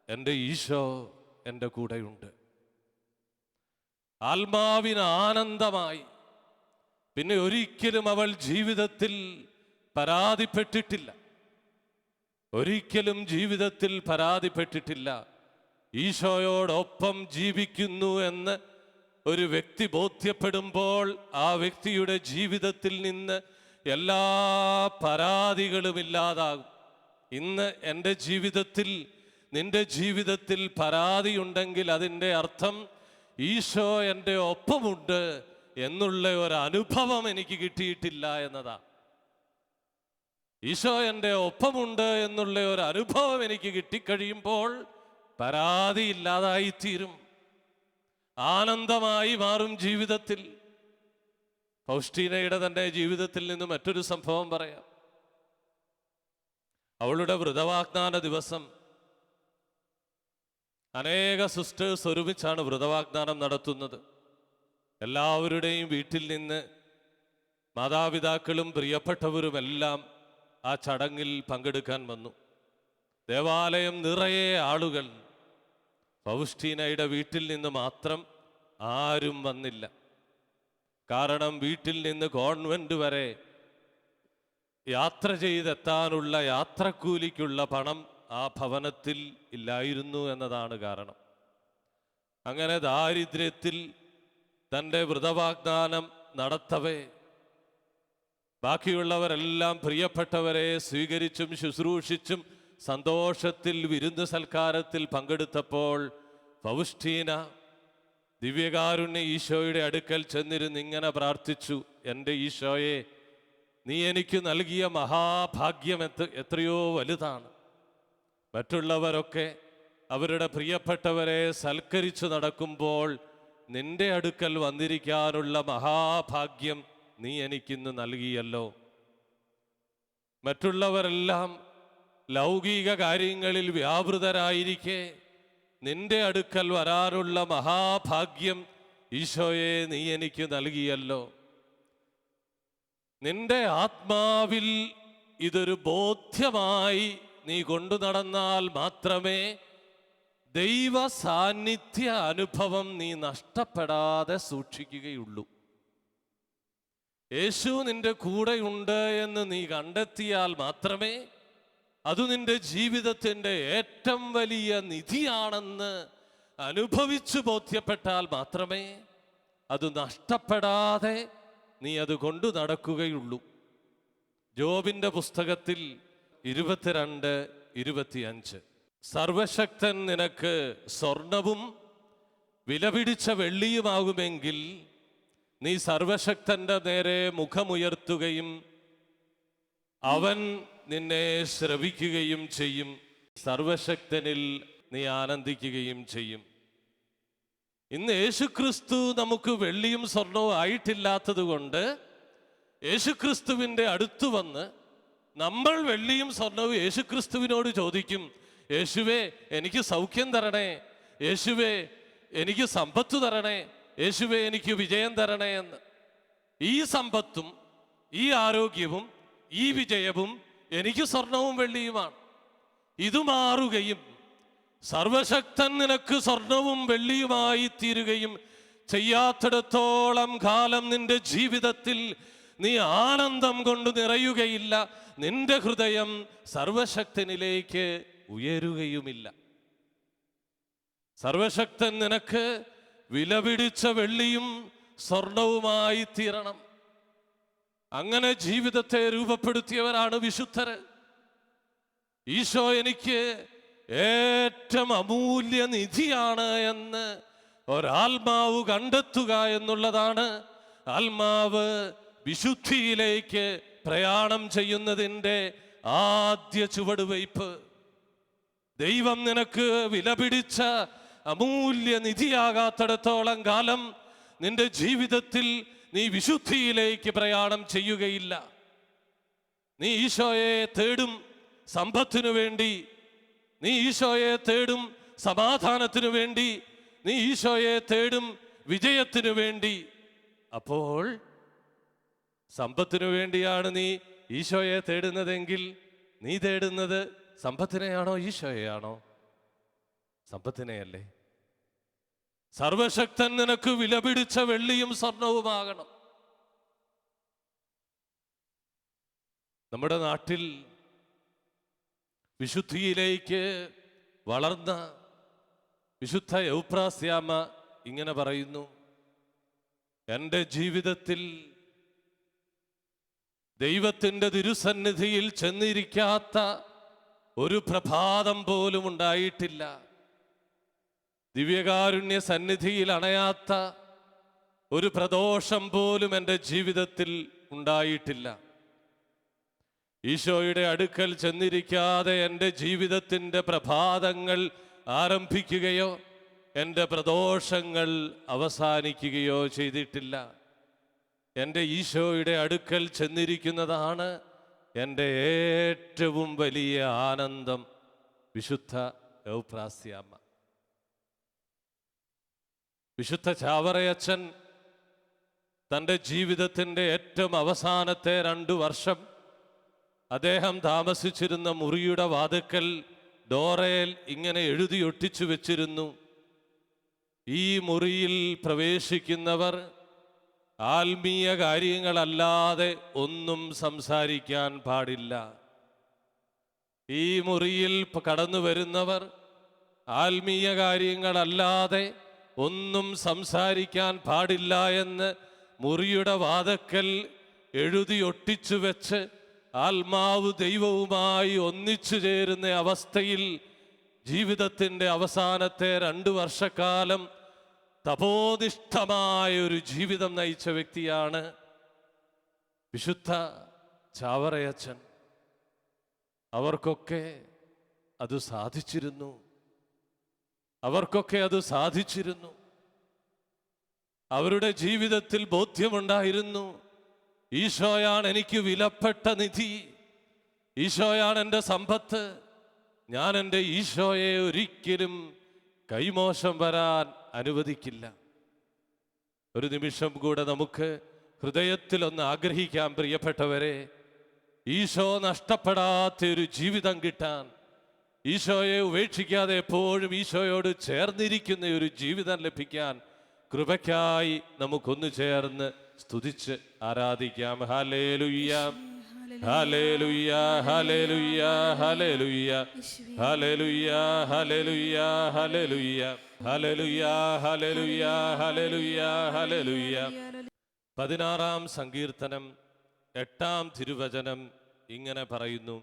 എൻ്റെ ഈശോ എൻ്റെ കൂടെയുണ്ട്. ആത്മാവിന് ആനന്ദമായി. പിന്നെ ഒരിക്കലും അവൾ ജീവിതത്തിൽ പരാതിപ്പെട്ടിട്ടില്ല. ഒരിക്കലും ജീവിതത്തിൽ പരാതിപ്പെട്ടിട്ടില്ല. ഈശോയോടൊപ്പം ജീവിക്കുന്നു എന്ന് ഒരു വ്യക്തി ബോധ്യപ്പെടുമ്പോൾ ആ വ്യക്തിയുടെ ജീവിതത്തിൽ നിന്ന് എല്ലാ പരാതികളും ഇല്ലാതാകും. ഇന്ന് എൻ്റെ ജീവിതത്തിൽ, നിന്റെ ജീവിതത്തിൽ പരാതിയുണ്ടെങ്കിൽ അതിൻ്റെ അർത്ഥം ഈശോ എൻ്റെ ഒപ്പമുണ്ട് എന്നുള്ള ഒരു അനുഭവം എനിക്ക് കിട്ടിയിട്ടില്ല എന്നതാ. ഈശോ എൻ്റെ ഒപ്പമുണ്ട് എന്നുള്ള ഒരു അനുഭവം എനിക്ക് കിട്ടിക്കഴിയുമ്പോൾ പരാതി ഇല്ലാതായിത്തീരും, ആനന്ദമായി മാറും ജീവിതത്തിൽ. ഫൗസ്റ്റീനയുടെ തൻ്റെ ജീവിതത്തിൽ നിന്ന് മറ്റൊരു സംഭവം പറയാം. അവളുടെ വ്രതവാഗ്ദാന ദിവസം അനേക സിസ്റ്റേഴ്സ് ഒരുമിച്ചാണ് വ്രതവാഗ്ദാനം നടത്തുന്നത്. എല്ലാവരുടെയും വീട്ടിൽ നിന്ന് മാതാപിതാക്കളും പ്രിയപ്പെട്ടവരുമെല്ലാം ആ ചടങ്ങിൽ പങ്കെടുക്കാൻ വന്നു. ദേവാലയം നിറയെ ആളുകൾ. ഫൗസ്റ്റീനയുടെ വീട്ടിൽ നിന്ന് മാത്രം ആരും വന്നില്ല. കാരണം വീട്ടിൽ നിന്ന് കോൺവെന്റ് വരെ യാത്ര ചെയ്തെത്താനുള്ള യാത്രക്കൂലിക്കുള്ള പണം ആ ഭവനത്തിൽ ഇല്ലായിരുന്നു എന്നതാണ് കാരണം. അങ്ങനെ ദാരിദ്ര്യത്തിൽ തൻ്റെ വ്രതവാഗ്ദാനം നടത്തവേ ബാക്കിയുള്ളവരെല്ലാം പ്രിയപ്പെട്ടവരെ സ്വീകരിച്ചും ശുശ്രൂഷിച്ചും സന്തോഷത്തിൽ വിരുന്ന് സൽക്കാരത്തിൽ പങ്കെടുത്തപ്പോൾ ഫൗസ്റ്റീന ദിവ്യകാരുണ്യ ഈശോയുടെ അടുക്കൽ ചെന്നിരുന്ന് ഇങ്ങനെ പ്രാർത്ഥിച്ചു, എൻ്റെ ഈശോയെ, നീ എനിക്ക് നൽകിയ മഹാഭാഗ്യം എത്രയോ വലുതാണ്. മറ്റുള്ളവരൊക്കെ അവരുടെ പ്രിയപ്പെട്ടവരെ സൽക്കരിച്ചു നടക്കുമ്പോൾ നിന്റെ അടുക്കൽ വന്നിരിക്കാനുള്ള മഹാഭാഗ്യം നീ എനിക്കിന്ന് നൽകിയല്ലോ. മറ്റുള്ളവരെല്ലാം ലൗകിക കാര്യങ്ങളിൽ വ്യാപൃതരായിരിക്കെ നിന്റെ അടുക്കൽ വരാനുള്ള മഹാഭാഗ്യം ഈശോയെ നീ എനിക്ക് നൽകിയല്ലോ. നിന്റെ ആത്മാവിൽ ഇതൊരു ബോധ്യമായി നീ കൊണ്ടു നടന്നാൽ മാത്രമേ ദൈവ സാന്നിധ്യ അനുഭവം നീ നഷ്ടപ്പെടാതെ സൂക്ഷിക്കുകയുള്ളൂ. യേശു നിന്റെ കൂടെയുണ്ട് എന്ന് നീ കണ്ടെത്തിയാൽ മാത്രമേ, അത് നിന്റെ ജീവിതത്തിൻ്റെ ഏറ്റവും വലിയ നിധിയാണെന്ന് അനുഭവിച്ചു ബോധ്യപ്പെട്ടാൽ മാത്രമേ അത് നഷ്ടപ്പെടാതെ നീ അത് കൊണ്ടു നടക്കുകയുള്ളൂ. ജോബിൻ്റെ പുസ്തകത്തിൽ 22:25 സർവശക്തൻ നിനക്ക് സ്വർണവും വിലപിടിച്ച വെള്ളിയുമാകുമെങ്കിൽ നീ സർവശക്തന്റെ നേരെ മുഖമുയർത്തുകയും അവൻ നിന്നെ ശ്രവിക്കുകയും ചെയ്യും. സർവശക്തനിൽ നീ ആനന്ദിക്കുകയും ചെയ്യും. ഇന്ന് യേശുക്രിസ്തു നമുക്ക് വെള്ളിയും സ്വർണവും ആയിട്ടില്ലാത്തത് കൊണ്ട് യേശുക്രിസ്തുവിൻ്റെ അടുത്ത് വന്ന് നമ്മൾ വെള്ളിയും സ്വർണവും യേശുക്രിസ്തുവിനോട് ചോദിക്കും, യേശുവേ എനിക്ക് സൗഖ്യം തരണേ, യേശുവേ എനിക്ക് സമ്പത്ത് തരണേ, യേശുവേ എനിക്ക് വിജയം തരണേ എന്ന്. ഈ സമ്പത്തും ഈ ആരോഗ്യവും ഈ വിജയവും എനിക്ക് സ്വർണവും വെള്ളിയുമാണ്. ഇത് മാറുകയും സർവശക്തൻ നിനക്ക് സ്വർണവും വെള്ളിയുമായി തീരുകയും ചെയ്യാത്തിടത്തോളം കാലം നിന്റെ ജീവിതത്തിൽ നീ ആനന്ദം കൊണ്ട് നിറയുകയില്ല. നിന്റെ ഹൃദയം സർവശക്തനിലേക്ക് ഉയരുകയുമില്ല. സർവശക്തൻ നിനക്ക് വിലപിടിച്ച വെള്ളിയും സ്വർണവുമായി തീരണം. അങ്ങനെ ജീവിതത്തെ രൂപപ്പെടുത്തിയവരാണ് വിശുദ്ധര്. ഈശോ എനിക്ക് ഏറ്റവും അമൂല്യ നിധിയാണ് എന്ന് ഒരാത്മാവ് കണ്ടെത്തുക എന്നുള്ളതാണ് ആത്മാവ് വിശുദ്ധിയിലേക്ക് പ്രയാണം ചെയ്യുന്നതിൻ്റെ ആദ്യ ചുവടുവയ്പ്. ദൈവം നിനക്ക് വിലപിടിച്ച അമൂല്യ നിധിയാകാത്തിടത്തോളം കാലം നിന്റെ ജീവിതത്തിൽ നീ വിശുദ്ധിയിലേക്ക് പ്രയാണം ചെയ്യുകയില്ല. നീ ഈശോയെ തേടും സമ്പത്തിനു വേണ്ടി, നീ ഈശോയെ തേടും സമാധാനത്തിനു വേണ്ടി, നീ ഈശോയെ തേടും വിജയത്തിനു വേണ്ടി. അപ്പോൾ സമ്പത്തിനു വേണ്ടിയാണ് നീ ഈശോയെ തേടുന്നതെങ്കിൽ നീ തേടുന്നത് സമ്പത്തിനെയാണോ ഈശോയെയാണോ? സമ്പത്തിനെയല്ലേ. സർവശക്തൻ നിനക്ക് വിലപിടിച്ച വെള്ളിയും സ്വർണവുമാകണം. നമ്മുടെ നാട്ടിൽ വിശുദ്ധിയിലേക്ക് വളർന്ന വിശുദ്ധ യൗപ്രാസ്യാമ്മ ഇങ്ങനെ പറയുന്നു: എൻ്റെ ജീവിതത്തിൽ ദൈവത്തിൻ്റെ തിരുസന്നിധിയിൽ ചെന്നിരിക്കാത്ത ഒരു പ്രഭാതം പോലും ഉണ്ടായിട്ടില്ല. ദിവ്യകാരുണ്യ സന്നിധിയിൽ അണയാത്ത ഒരു പ്രദോഷം പോലും എൻ്റെ ജീവിതത്തിൽ ഉണ്ടായിട്ടില്ല. ഈശോയുടെ അടുക്കൽ ചെന്നിരിക്കാതെ എൻ്റെ ജീവിതത്തിൻ്റെ പ്രഭാതങ്ങൾ ആരംഭിക്കുകയോ എൻ്റെ പ്രദോഷങ്ങൾ അവസാനിക്കുകയോ ചെയ്തിട്ടില്ല. എൻ്റെ ഈശോയുടെ അടുക്കൽ ചെന്നിരിക്കുന്നതാണ് എൻ്റെ ഏറ്റവും വലിയ ആനന്ദം. വിശുദ്ധ യൗപ്രാസ്യാമ്മ. വിശുദ്ധ ചാവറയച്ചൻ തൻ്റെ ജീവിതത്തിൻ്റെ ഏറ്റവും അവസാനത്തെ 2 വർഷം അദ്ദേഹം താമസിച്ചിരുന്ന മുറിയുടെ വാതിക്കൽ ഡോറയിൽ ഇങ്ങനെ എഴുതി ഒട്ടിച്ചു വെച്ചിരുന്നു: ഈ മുറിയിൽ പ്രവേശിക്കുന്നവർ ആത്മീയ കാര്യങ്ങളല്ലാതെ ഒന്നും സംസാരിക്കാൻ പാടില്ല. ഈ മുറിയിൽ കടന്നു വരുന്നവർ ആത്മീയ കാര്യങ്ങളല്ലാതെ ഒന്നും സംസാരിക്കാൻ പാടില്ല എന്ന് മുറിയുടെ വാതിക്കൽ എഴുതി ഒട്ടിച്ചു വെച്ച് ആത്മാവ് ദൈവവുമായി ഒന്നിച്ചു ചേരുന്ന അവസ്ഥയിൽ ജീവിതത്തിൻ്റെ അവസാനത്തെ 2 വർഷക്കാലം തപോനിഷ്ഠമായ ഒരു ജീവിതം നയിച്ച വ്യക്തിയാണ് വിശുദ്ധ ചാവറയച്ചൻ. അവർക്കൊക്കെ അത് സാധിച്ചിരുന്നു. അവരുടെ ജീവിതത്തിൽ ബോധ്യമുണ്ടായിരുന്നു: ഈശോയാണ് എനിക്ക് വിലപ്പെട്ട നിധി, ഈശോയാണ് എൻ്റെ സമ്പത്ത്. ഞാൻ എൻ്റെ ഈശോയെ ഒരിക്കലും കൈമോശം വരാൻ അനുവദിക്കില്ല. ഒരു നിമിഷം കൂടെ നമുക്ക് ഹൃദയത്തിൽ ഒന്ന് ആഗ്രഹിക്കാം പ്രിയപ്പെട്ടവരെ, ഈശോ നഷ്ടപ്പെടാത്ത ഒരു ജീവിതം കിട്ടാൻ, ഈശോയെ ഉപേക്ഷിക്കാതെ എപ്പോഴും ഈശോയോട് ചേർന്നിരിക്കുന്ന ഒരു ജീവിതം ലഭിക്കാൻ കൃപയ്ക്കായി നമുക്കൊന്നു ചേർന്ന് സ്തുതിച്ച് ആരാധിക്കാം. ഹല്ലേലൂയ, ഹല്ലേലൂയ, ഹല്ലേലൂയ, ഹല്ലേലൂയ, ഹല്ലേലൂയ, ഹല്ലേലൂയ, ഹല്ലേലൂയ, ഹല്ലേലൂയ, ഹല്ലേലൂയ, ഹല്ലേലൂയ, ഹല്ലേലൂയ. 16-ാം സങ്കീർത്തനം 8-ാം തിരുവചനം ഇങ്ങനെ പറയുന്നു: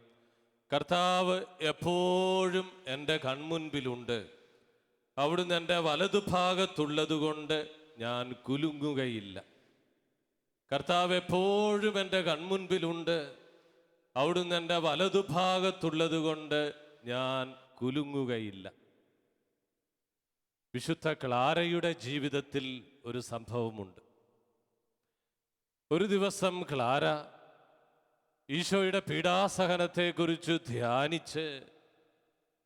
കർത്താവ് എപ്പോഴും എൻ്റെ കൺമുൻപിലുണ്ട്, അവിടുന്ന് എൻ്റെ വലതുഭാഗത്തുള്ളതുകൊണ്ട് ഞാൻ കുലുങ്ങുകയില്ല. കർത്താവ് എപ്പോഴും എൻ്റെ കൺമുൻപിലുണ്ട്, അവിടുന്ന് എൻ്റെ വലതുഭാഗത്തുള്ളത് കൊണ്ട് ഞാൻ കുലുങ്ങുകയില്ല. വിശുദ്ധ ക്ലാരയുടെ ജീവിതത്തിൽ ഒരു സംഭവമുണ്ട്. ഒരു ദിവസം ക്ലാര ഈശോയുടെ പീഡാസഹനത്തെക്കുറിച്ച് ധ്യാനിച്ച്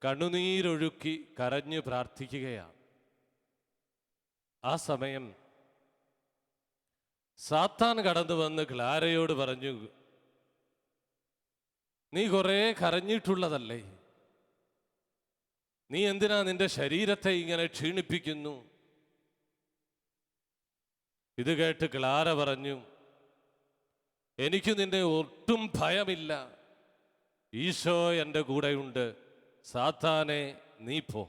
കണ്ണുനീരൊഴുക്കി കരഞ്ഞു പ്രാർത്ഥിക്കുകയാണ്. ആ സമയം സാത്താൻ കടന്നു വന്ന് ക്ലാരയോട് പറഞ്ഞു: നീ കുറെ കരഞ്ഞിട്ടുള്ളതല്ലേ, നീ എന്തിനാ നിന്റെ ശരീരത്തെ ഇങ്ങനെ ക്ഷീണിപ്പിക്കുന്നു? ഇത് കേട്ട് ക്ലാര പറഞ്ഞു, എനിക്ക് നിന്നെ ഒട്ടും ഭയമില്ല. ഈശോ എൻ്റെ കൂടെയുണ്ട്. സാത്താനെ നീ പോ.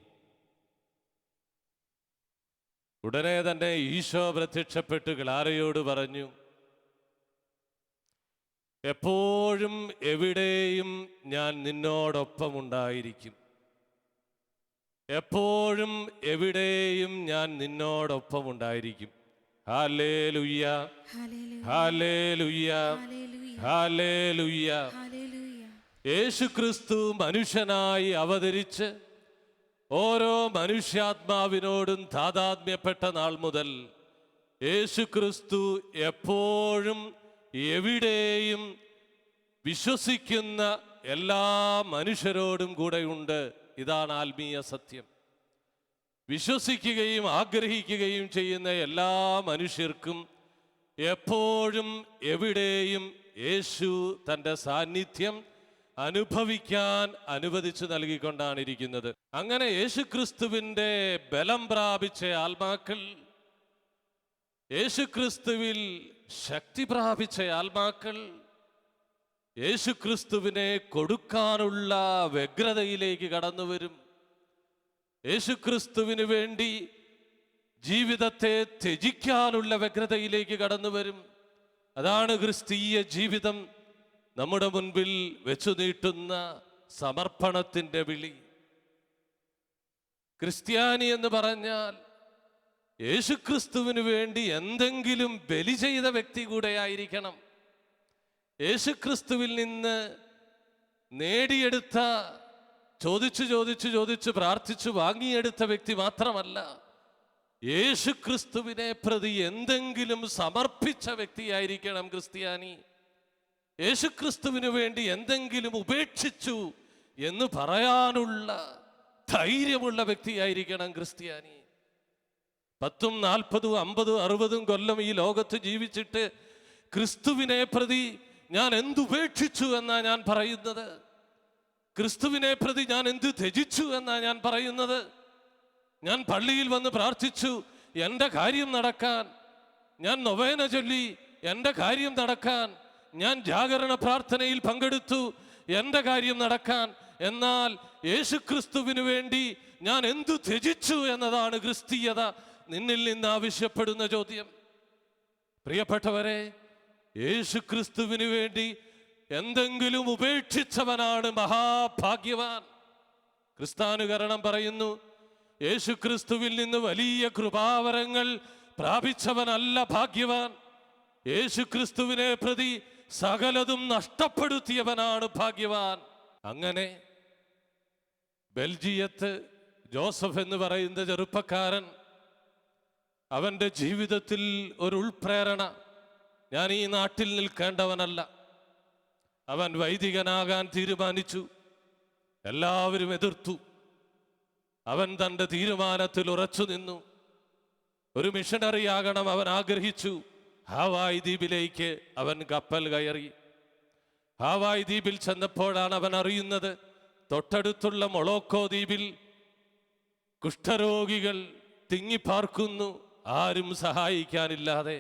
ഉടനെ തന്നെ ഈശോ പ്രത്യക്ഷപ്പെട്ട് ക്ലാരയോട് പറഞ്ഞു, എപ്പോഴും എവിടെയും ഞാൻ നിന്നോടൊപ്പം ഉണ്ടായിരിക്കും. എപ്പോഴും എവിടെയും ഞാൻ നിന്നോടൊപ്പം ഉണ്ടായിരിക്കും. ഹല്ലേലൂയ, ഹല്ലേലൂയ, ഹല്ലേലൂയ. യേശുക്രിസ്തു മനുഷ്യനായി അവതരിച്ച് ഓരോ മനുഷ്യാത്മാവിനോടും താതാത്മ്യപ്പെട്ട നാൾ മുതൽ യേശുക്രിസ്തു എപ്പോഴും എവിടെയും വിശ്വസിക്കുന്ന എല്ലാ മനുഷ്യരോടും കൂടെയുണ്ട്. ഇതാണ് ആത്മീയ സത്യം. വിശ്വസിക്കുകയും ആഗ്രഹിക്കുകയും ചെയ്യുന്ന എല്ലാ മനുഷ്യർക്കും എപ്പോഴും എവിടെയും യേശു തൻ്റെ സാന്നിധ്യം അനുഭവിക്കാൻ അനുവദിച്ചു നൽകിക്കൊണ്ടാണ് ഇരിക്കുന്നത്. അങ്ങനെ യേശുക്രിസ്തുവിൻ്റെ ബലം പ്രാപിച്ച ആത്മാക്കൾ, യേശുക്രിസ്തുവിൽ ശക്തി പ്രാപിച്ച ആത്മാക്കൾ യേശുക്രിസ്തുവിനെ കൊടുക്കാനുള്ള വ്യഗ്രതയിലേക്ക് കടന്നു വരും. യേശുക്രിസ്തുവിന് വേണ്ടി ജീവിതത്തെ ത്യജിക്കാനുള്ള വ്യഗ്രതയിലേക്ക് കടന്നു വരും. അതാണ് ക്രിസ്തീയ ജീവിതം നമ്മുടെ മുൻപിൽ വെച്ചു നീട്ടുന്ന സമർപ്പണത്തിൻ്റെ വിളി. ക്രിസ്ത്യാനി എന്ന് പറഞ്ഞാൽ യേശുക്രിസ്തുവിന് വേണ്ടി എന്തെങ്കിലും ബലി ചെയ്ത വ്യക്തി കൂടെ ആയിരിക്കണം. യേശുക്രിസ്തുവിൽ നിന്ന് നേടിയെടുത്ത, ചോദിച്ചു പ്രാർത്ഥിച്ചു വാങ്ങിയെടുത്ത വ്യക്തി മാത്രമല്ല, യേശുക്രിസ്തുവിനെ പ്രതി എന്തെങ്കിലും സമർപ്പിച്ച വ്യക്തിയായിരിക്കണം ക്രിസ്ത്യാനി. യേശുക്രിസ്തുവിന് വേണ്ടി എന്തെങ്കിലും ഉപേക്ഷിച്ചു എന്ന് പറയാനുള്ള ധൈര്യമുള്ള വ്യക്തിയായിരിക്കണം ക്രിസ്ത്യാനി. 10, 40, 50, 60 കൊല്ലം ഈ ലോകത്ത് ജീവിച്ചിട്ട് ക്രിസ്തുവിനെ പ്രതി ഞാൻ എന്തുപേക്ഷിച്ചു എന്നാ ഞാൻ പറയുന്നത്? ക്രിസ്തുവിനെ പ്രതി ഞാൻ എന്ത് ത്യജിച്ചു എന്നാ ഞാൻ പറയുന്നത്? ഞാൻ പള്ളിയിൽ വന്ന് പ്രാർത്ഥിച്ചു എൻ്റെ കാര്യം നടക്കാൻ, ഞാൻ നൊവേന ചൊല്ലി എൻ്റെ കാര്യം നടക്കാൻ, ഞാൻ ജാഗരണ പ്രാർത്ഥനയിൽ പങ്കെടുത്തു എൻ്റെ കാര്യം നടക്കാൻ. എന്നാൽ യേശുക്രിസ്തുവിന് വേണ്ടി ഞാൻ എന്തു ത്യജിച്ചു എന്നതാണ് ക്രിസ്തീയത നിന്നിൽ നിന്ന് ആവശ്യപ്പെടുന്ന ചോദ്യം. പ്രിയപ്പെട്ടവരെ, യേശുക്രിസ്തുവിന് വേണ്ടി എന്തെങ്കിലും ഉപേക്ഷിച്ചവനാണ് മഹാഭാഗ്യവാൻ. ക്രിസ്താനുകരണം പറയുന്നു, യേശുക്രിസ്തുവിൽ നിന്ന് വലിയ കൃപാവരങ്ങൾ പ്രാപിച്ചവനല്ല ഭാഗ്യവാൻ, യേശുക്രിസ്തുവിനെ പ്രതി സകലതും നഷ്ടപ്പെടുത്തിയവനാണ് ഭാഗ്യവാൻ. അങ്ങനെ ബെൽജിയത്ത് ജോസഫ് എന്ന് പറയുന്ന ചെറുപ്പക്കാരൻ, അവൻ്റെ ജീവിതത്തിൽ ഒരു ഉൾപ്രേരണ, ഞാൻ ഈ നാട്ടിൽ നിൽക്കേണ്ടവനല്ല. അവൻ വൈദികനാകാൻ തീരുമാനിച്ചു. എല്ലാവരും എതിർത്തു. അവൻ തൻ്റെ തീരുമാനത്തിൽ ഉറച്ചു നിന്നു. ഒരു മിഷണറി ആകണം അവൻ ആഗ്രഹിച്ചു. ഹാവായ് ദ്വീപിലേക്ക് അവൻ കപ്പൽ കയറി. ഹാവായ് ദ്വീപിൽ ചെന്നപ്പോഴാണ് അവൻ അറിയുന്നത്, തൊട്ടടുത്തുള്ള മൊളോക്കോ ദ്വീപിൽ കുഷ്ഠരോഗികൾ തിങ്ങിപ്പാർക്കുന്നു, ആരും സഹായിക്കാനില്ലാതെ.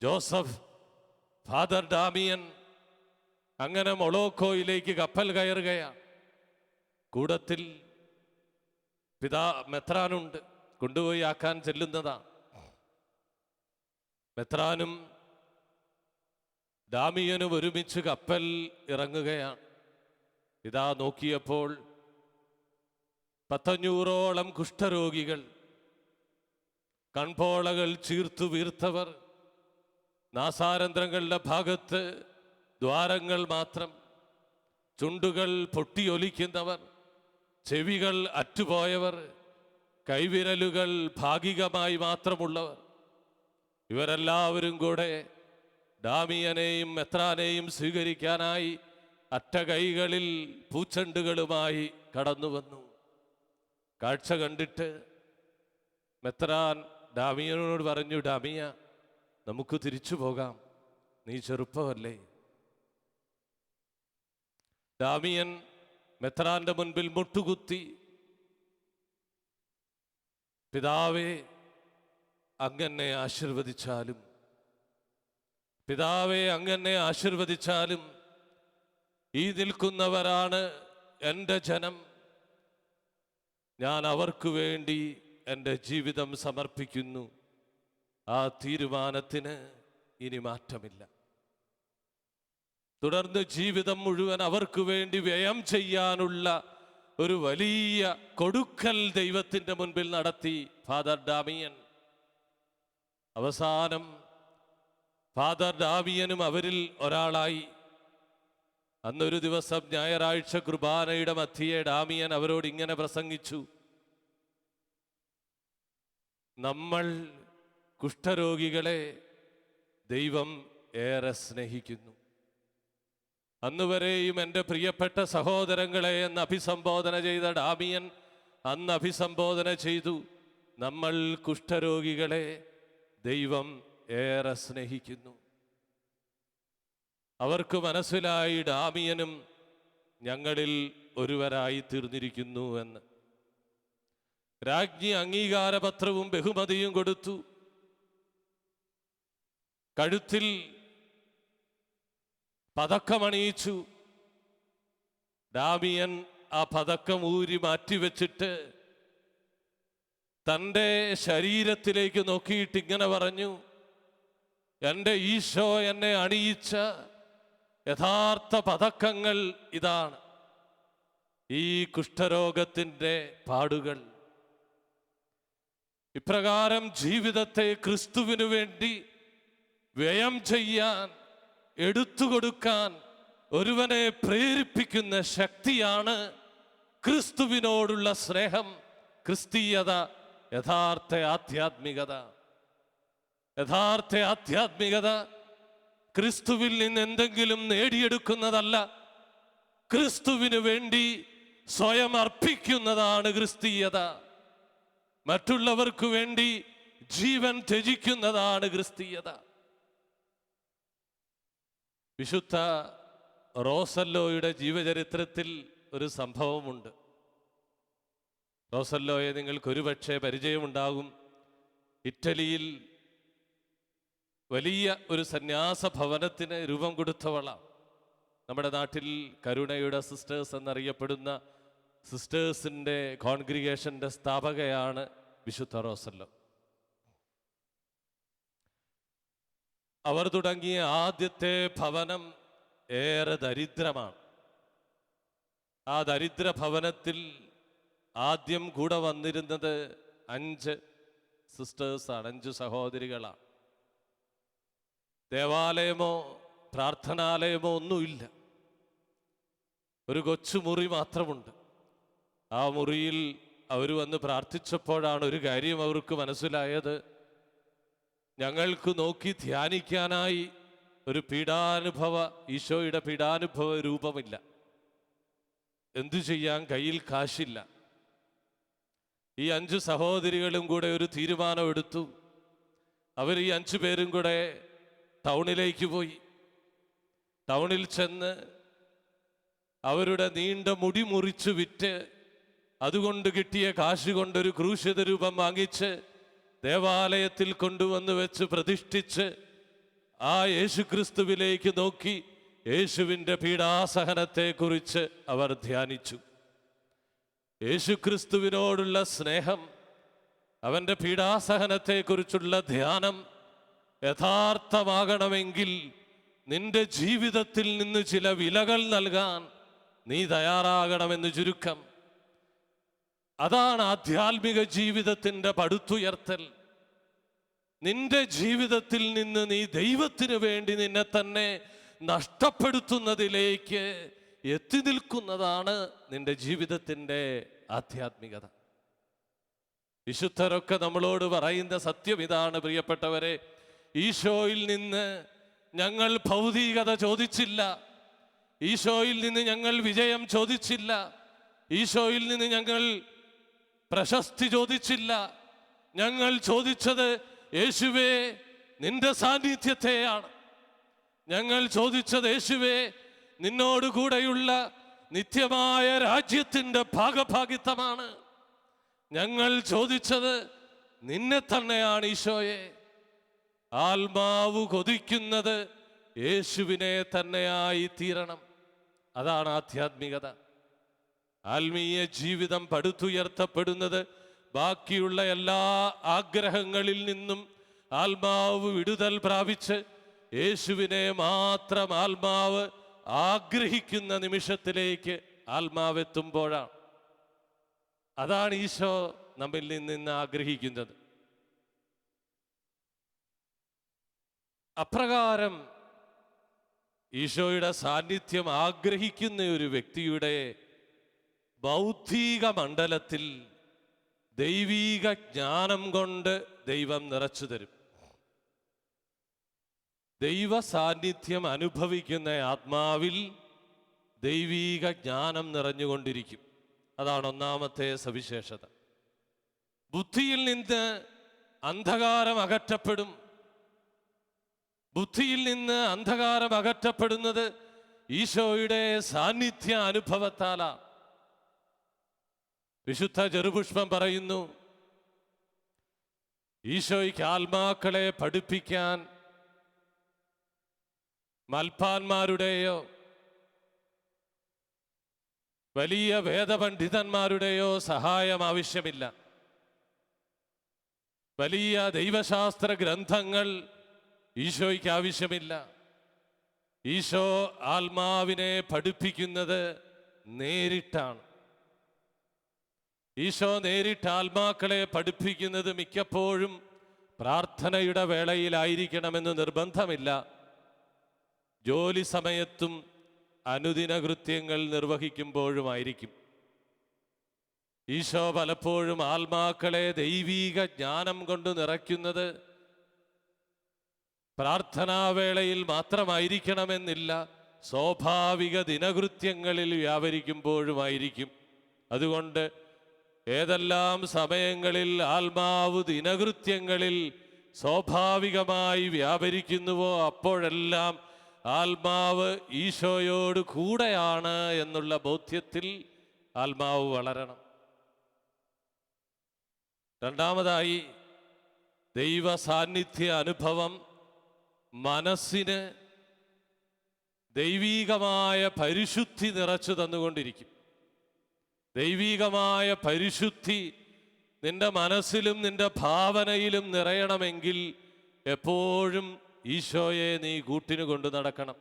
ജോസഫ്, ഫാദർ ഡാമിയൻ അങ്ങനെ മൊളോക്കോയിലേക്ക് കപ്പൽ കയറുകയാണ്. കൂടത്തിൽ മെത്രാനുണ്ട്, കൊണ്ടുപോയി ആക്കാൻ ചെല്ലുന്നതാണ്. മെത്രാനും ഡാമിയനും ഒരുമിച്ച് കപ്പൽ ഇറങ്ങുകയാണ്. ഇതാ നോക്കിയപ്പോൾ 500ഓളം കുഷ്ഠരോഗികൾ, കൺപോളകൾ ചീർത്തു വീർത്തവർ, നാസാരന്ധ്രങ്ങളുടെ ഭാഗത്ത് ദ്വാരങ്ങൾ മാത്രം, ചുണ്ടുകൾ പൊട്ടിയൊലിക്കുന്നവർ, ചെവികൾ അറ്റുപോയവർ, കൈവിരലുകൾ ഭാഗികമായി മാത്രമുള്ളവർ, ഇവരെല്ലാവരും കൂടെ ഡാമിയനെയും മെത്രാനെയും സ്വീകരിക്കാനായി അറ്റകൈകളിൽ പൂച്ചെണ്ടുകളുമായി കടന്നു വന്നു. കാഴ്ച കണ്ടിട്ട് മെത്രാൻ ഡാമിയനോട് പറഞ്ഞു, ഡാമിയ, നമുക്ക് തിരിച്ചു പോകാം, നീ ചെറുപ്പമല്ലേ. ഡാമിയൻ മെത്രാന്റെ മുൻപിൽ മുട്ടുകുത്തി പിതാവേ, അങ്ങനെ ആശീർവദിച്ചാലും, പിതാവേ, അങ്ങനെ ആശീർവദിച്ചാലും ഈ നിൽക്കുന്നവരാണ് എൻ്റെ ജനം. ഞാൻ അവർക്ക് വേണ്ടി എൻ്റെ ജീവിതം സമർപ്പിക്കുന്നു. ആ തീരുമാനത്തിന് ഇനി മാറ്റമില്ല. തുടർന്ന് ജീവിതം മുഴുവൻ അവർക്ക് വേണ്ടി വ്യയം ചെയ്യാനുള്ള ഒരു വലിയ കൊടുക്കൽ ദൈവത്തിൻ്റെ മുൻപിൽ നടത്തി ഫാദർ ഡാമിയൻ. അവസാനം ഫാദർ ഡാമിയനും അവരിൽ ഒരാളായി. അന്നൊരു ദിവസം ഞായറാഴ്ച കുർബാനയുടെ മധ്യേ ഡാമിയൻ അവരോട് ഇങ്ങനെ പ്രസംഗിച്ചു: നമ്മൾ കുഷ്ഠരോഗികളെ ദൈവം ഏറെ സ്നേഹിക്കുന്നു. അന്നുവരെയും എൻ്റെ പ്രിയപ്പെട്ട സഹോദരങ്ങളെ എന്ന് അഭിസംബോധന ചെയ്ത ഡാമിയൻ അന്ന് അഭിസംബോധന ചെയ്തു: നമ്മൾ കുഷ്ഠരോഗികളെ ദൈവം ഏറെ സ്നേഹിക്കുന്നു. അവർക്ക് മനസ്സിലായി ഡാമിയനും ഞങ്ങളിൽ ഒരുവരായി തീർന്നിരിക്കുന്നു എന്ന്. രാജ്ഞി അംഗീകാരപത്രവും ബഹുമതിയും കൊടുത്തു. കഴുത്തിൽ പതക്കമണിയിച്ചു. ഡാമിയൻ ആ പതക്കം ഊരി മാറ്റിവെച്ചിട്ട് തൻ്റെ ശരീരത്തിലേക്ക് നോക്കിയിട്ട് ഇങ്ങനെ പറഞ്ഞു: എൻ്റെ ഈശോ എന്നെ അണിയിച്ച യഥാർത്ഥ പതക്കങ്ങൾ ഇതാണ്, ഈ കുഷ്ഠരോഗത്തിൻ്റെ പാടുകൾ. ഇപ്രകാരം ജീവിതത്തെ ക്രിസ്തുവിനു വേണ്ടി വ്യയം ചെയ്യാൻ, എടുത്തുകൊടുക്കാൻ ഒരുവനെ പ്രേരിപ്പിക്കുന്ന ശക്തിയാണ് ക്രിസ്തുവിനോടുള്ള സ്നേഹം, ക്രിസ്തീയത, യഥാർത്ഥ ആധ്യാത്മികത. യഥാർത്ഥ ആധ്യാത്മികത ക്രിസ്തുവിൽ നിന്ന് എന്തെങ്കിലും നേടിയെടുക്കുന്നതല്ല, ക്രിസ്തുവിന് വേണ്ടി സ്വയം അർപ്പിക്കുന്നതാണ് ക്രിസ്തീയത. മറ്റുള്ളവർക്ക് വേണ്ടി ജീവൻ ത്യജിക്കുന്നതാണ് ക്രിസ്തീയത. വിശുദ്ധ റോസല്ലോയുടെ ജീവചരിത്രത്തിൽ ഒരു സംഭവമുണ്ട്. റോസല്ലോയെ നിങ്ങൾക്ക് ഒരുപക്ഷെ പരിചയമുണ്ടാകും. ഇറ്റലിയിൽ വലിയ ഒരു സന്യാസ ഭവനത്തിന് രൂപം കൊടുത്തവളാണ്. നമ്മുടെ നാട്ടിൽ കരുണയുടെ സിസ്റ്റേഴ്സ് എന്നറിയപ്പെടുന്ന സിസ്റ്റേഴ്സിൻ്റെ കോൺഗ്രിഗേഷൻ്റെ സ്ഥാപകയാണ് വിശുദ്ധ റോസല്ലോ. അവർ തുടങ്ങിയ ആദ്യത്തെ ഭവനം ഏറെ ദരിദ്രമാണ്. ആ ദരിദ്ര ഭവനത്തിൽ ആദ്യം കൂടെ വന്നിരുന്നത് 5 സിസ്റ്റേഴ്സാണ്, 5 സഹോദരികളാണ്. ദേവാലയമോ പ്രാർത്ഥനാലയമോ ഒന്നുമില്ല. ഒരു കൊച്ചുമുറി മാത്രമുണ്ട്. ആ മുറിയിൽ അവർ വന്ന് പ്രാർത്ഥിച്ചപ്പോഴാണ് ഒരു കാര്യം അവർക്ക് മനസ്സിലായത്: ഞങ്ങൾക്ക് നോക്കി ധ്യാനിക്കാനായി ഒരു ഈശോയുടെ പീഡാനുഭവ രൂപമില്ല. എന്തു ചെയ്യാൻ കയ്യിൽ കാശില്ല. ഈ 5 സഹോദരികളും കൂടെ ഒരു തീരുമാനമെടുത്തു. അവർ ഈ 5 പേരും കൂടെ ടൗണിലേക്ക് പോയി. ടൗണിൽ ചെന്ന് അവരുടെ നീണ്ട മുടി മുറിച്ച് വിറ്റ് അതുകൊണ്ട് കിട്ടിയ കാശ് കൊണ്ടൊരു ക്രൂശിത രൂപം വാങ്ങിച്ച് ദേവാലയത്തിൽ കൊണ്ടുവന്ന് വെച്ച് പ്രതിഷ്ഠിച്ച് ആ യേശുക്രിസ്തുവിലേക്ക് നോക്കി യേശുവിൻ്റെ പീഡാസഹനത്തെക്കുറിച്ച് അവർ ധ്യാനിച്ചു. യേശുക്രിസ്തുവിനോടുള്ള സ്നേഹം, അവൻ്റെ പീഡാസഹനത്തെക്കുറിച്ചുള്ള ധ്യാനം യഥാർത്ഥമാകണമെങ്കിൽ നിന്റെ ജീവിതത്തിൽ നിന്ന് ചില വിലകൾ നൽകാൻ നീ തയ്യാറാകണമെന്ന് ചുരുക്കം. അതാണ് ആധ്യാത്മിക ജീവിതത്തിൻ്റെ പടുത്തുയർത്തൽ. നിന്റെ ജീവിതത്തിൽ നിന്ന് നീ ദൈവത്തിന് വേണ്ടി നിന്നെ തന്നെ നഷ്ടപ്പെടുത്തുന്നതിലേക്ക് എത്തി നിൽക്കുന്നതാണ് നിന്റെ ജീവിതത്തിൻ്റെ ആധ്യാത്മികത. വിശുദ്ധരൊക്കെ നമ്മളോട് പറയുന്ന സത്യം ഇതാണ്, പ്രിയപ്പെട്ടവരെ. ഈശോയിൽ നിന്ന് ഞങ്ങൾ ഭൗതികത ചോദിച്ചില്ല, ഈശോയിൽ നിന്ന് ഞങ്ങൾ വിജയം ചോദിച്ചില്ല, ഈശോയിൽ നിന്ന് ഞങ്ങൾ പ്രശസ്തി ചോദിച്ചില്ല. ഞങ്ങൾ ചോദിച്ചത് യേശുവേ നിന്റെ സാന്നിധ്യത്തെയാണ്. ഞങ്ങൾ ചോദിച്ചത് യേശുവേ നിന്നോട് കൂടെയുള്ള നിത്യമായ രാജ്യത്തിൻ്റെ ഭാഗഭാഗിത്വമാണ്. ഞങ്ങൾ ചോദിച്ചത് നിന്നെ തന്നെയാണ് ഈശോയെ. ആത്മാവ് കൊതിക്കുന്നത് യേശുവിനെ തന്നെയായി തീരണം. അതാണ് ആധ്യാത്മികത. ആത്മീയ ജീവിതം പടുത്തുയർത്തപ്പെടുന്നത് ബാക്കിയുള്ള എല്ലാ ആഗ്രഹങ്ങളിൽ നിന്നും ആത്മാവ് വിടുതൽ പ്രാപിച്ച് യേശുവിനെ മാത്രം ആത്മാവ് ആഗ്രഹിക്കുന്ന നിമിഷത്തിലേക്ക് ആത്മാവെത്തുമ്പോഴാണ്. അതാണ് ഈശോ നമ്മിൽ നിന്ന് ആഗ്രഹിക്കുന്നത്. അപ്രകാരം ഈശോയുടെ സാന്നിധ്യം ആഗ്രഹിക്കുന്ന ഒരു വ്യക്തിയുടെ ബൗദ്ധിക മണ്ഡലത്തിൽ ദൈവീക ജ്ഞാനം കൊണ്ട് ദൈവം നിറച്ചു തരും. ദൈവ സാന്നിധ്യം അനുഭവിക്കുന്ന ആത്മാവിൽ ദൈവീക ജ്ഞാനം നിറഞ്ഞുകൊണ്ടിരിക്കും. അതാണ് ഒന്നാമത്തെ സവിശേഷത. ബുദ്ധിയിൽ നിന്ന് അന്ധകാരം അകറ്റപ്പെടും. ബുദ്ധിയിൽ നിന്ന് അന്ധകാരം അകറ്റപ്പെടുന്നത് ഈശോയുടെ സാന്നിധ്യ അനുഭവത്താലാണ്. വിശുദ്ധ ചെറുപുഷ്പം പറയുന്നു, ഈശോയ്ക്ക് ആത്മാക്കളെ പഠിപ്പിക്കാൻ മൽപ്പാന്മാരുടെയോ വലിയ വേദപണ്ഡിതന്മാരുടെയോ സഹായം ആവശ്യമില്ല. വലിയ ദൈവശാസ്ത്ര ഗ്രന്ഥങ്ങൾ ഈശോയ്ക്ക് ആവശ്യമില്ല. ഈശോ ആത്മാവിനെ പഠിപ്പിക്കുന്നത് നേരിട്ടാണ്. ഈശോ നേരിട്ട് ആത്മാക്കളെ പഠിപ്പിക്കുന്നത് മിക്കപ്പോഴും പ്രാർത്ഥനയുടെ വേളയിലായിരിക്കണമെന്ന് നിർബന്ധമില്ല. ജോലി സമയത്തും അനുദിന കൃത്യങ്ങൾ നിർവഹിക്കുമ്പോഴുമായിരിക്കും. ഈശോ പലപ്പോഴും ആത്മാക്കളെ ദൈവീക ജ്ഞാനം കൊണ്ട് നിറയ്ക്കുന്നത് പ്രാർത്ഥനാവേളയിൽ മാത്രമായിരിക്കണമെന്നില്ല, സ്വാഭാവിക ദിനകൃത്യങ്ങളിൽ വ്യാപരിക്കുമ്പോഴുമായിരിക്കും. അതുകൊണ്ട് ഏതെല്ലാം സമയങ്ങളിൽ ആത്മാവ് ദിനകൃത്യങ്ങളിൽ സ്വാഭാവികമായി വ്യാപരിക്കുന്നുവോ അപ്പോഴെല്ലാം ആത്മാവ് ഈശോയോട് കൂടെയാണ് എന്നുള്ള ബോധ്യത്തിൽ ആത്മാവ് വളരണം. രണ്ടാമതായി, ദൈവ സാന്നിധ്യ അനുഭവം മനസ്സിന് ദൈവീകമായ പരിശുദ്ധി നിറച്ചു തന്നുകൊണ്ടിരിക്കും. ദൈവീകമായ പരിശുദ്ധി നിന്റെ മനസ്സിലും നിന്റെ ഭാവനയിലും നിറയണമെങ്കിൽ എപ്പോഴും ഈശോയെ നീ കൂട്ടിനു കൊണ്ടു നടക്കണം.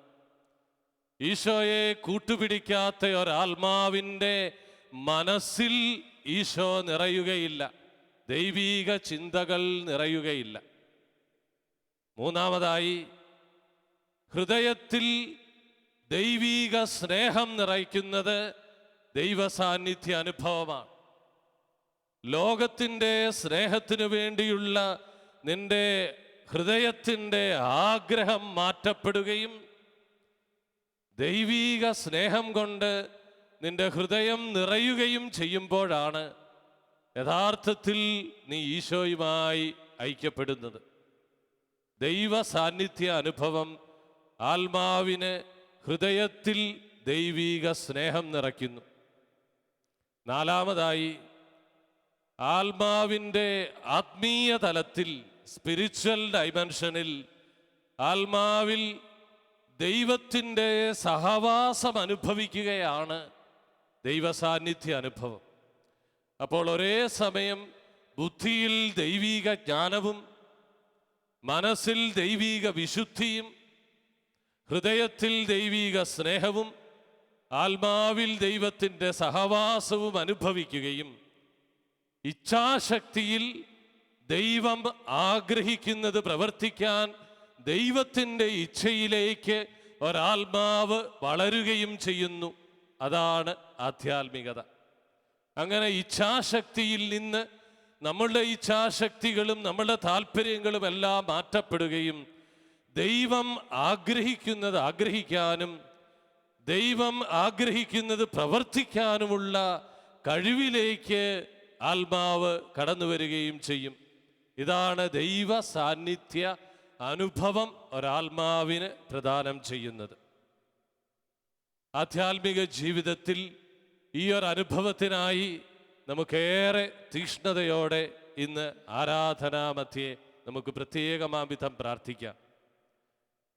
ഈശോയെ കൂട്ടുപിടിക്കാത്ത ഒരാത്മാവിൻ്റെ മനസ്സിൽ ഈശോ നിറയുകയില്ല, ദൈവീക ചിന്തകൾ നിറയുകയില്ല. മൂന്നാമതായി, ഹൃദയത്തിൽ ദൈവീക സ്നേഹം നിറയ്ക്കുന്നത് ദൈവസാന്നിധ്യ അനുഭവമാണ്. ലോകത്തിൻ്റെ സ്നേഹത്തിനു വേണ്ടിയുള്ള നിന്റെ ഹൃദയത്തിൻ്റെ ആഗ്രഹം മാറ്റപ്പെടുകയും ദൈവീക സ്നേഹം കൊണ്ട് നിന്റെ ഹൃദയം നിറയുകയും ചെയ്യുമ്പോഴാണ് യഥാർത്ഥത്തിൽ നീ ഈശോയുമായി ഐക്യപ്പെടുന്നത്. ദൈവ സാന്നിധ്യ അനുഭവം ആത്മാവിന് ഹൃദയത്തിൽ ദൈവീക സ്നേഹം നിറയ്ക്കുന്നു. നാലാമതായി, ആത്മാവിൻ്റെ ആത്മീയ തലത്തിൽ, സ്പിരിച്വൽ ഡൈമെൻഷനിൽ ആത്മാവിൽ ദൈവത്തിൻ്റെ സഹവാസം അനുഭവിക്കുകയാണ് ദൈവസാന്നിധ്യ അനുഭവം. അപ്പോൾ ഒരേ സമയം ബുദ്ധിയിൽ ദൈവീക ജ്ഞാനവും മനസ്സിൽ ദൈവീക വിശുദ്ധിയും ഹൃദയത്തിൽ ദൈവീക സ്നേഹവും ആത്മാവിൽ ദൈവത്തിൻ്റെ സഹവാസവും അനുഭവിക്കുകയും ഇച്ഛാശക്തിയിൽ ദൈവം ആഗ്രഹിക്കുന്നത് പ്രവർത്തിക്കാൻ ദൈവത്തിൻ്റെ ഇച്ഛയിലേക്ക് ഒരാത്മാവ് വളരുകയും ചെയ്യുന്നു. അതാണ് ആധ്യാത്മികത. അങ്ങനെ ഇച്ഛാശക്തിയിൽ നിന്ന് നമ്മളുടെ ഇച്ഛാശക്തികളും നമ്മളുടെ താല്പര്യങ്ങളും എല്ലാം മാറ്റപ്പെടുകയും ദൈവം ആഗ്രഹിക്കുന്നത് ആഗ്രഹിക്കാനും ദൈവം ആഗ്രഹിക്കുന്നത് പ്രവർത്തിക്കാനുമുള്ള കഴിവിലേക്ക് ആത്മാവ് കടന്നു വരികയും ചെയ്യും. ഇതാണ് ദൈവ സാന്നിധ്യ അനുഭവം ഒരാത്മാവിന് പ്രദാനം ചെയ്യുന്നത്. ആധ്യാത്മിക ജീവിതത്തിൽ ഈ ഒരു അനുഭവത്തിനായി നമുക്കേറെ തീക്ഷ്ണതയോടെ ഇന്ന് ആരാധനാമധ്യേ നമുക്ക് പ്രത്യേകമാം വിധം പ്രാർത്ഥിക്കാം.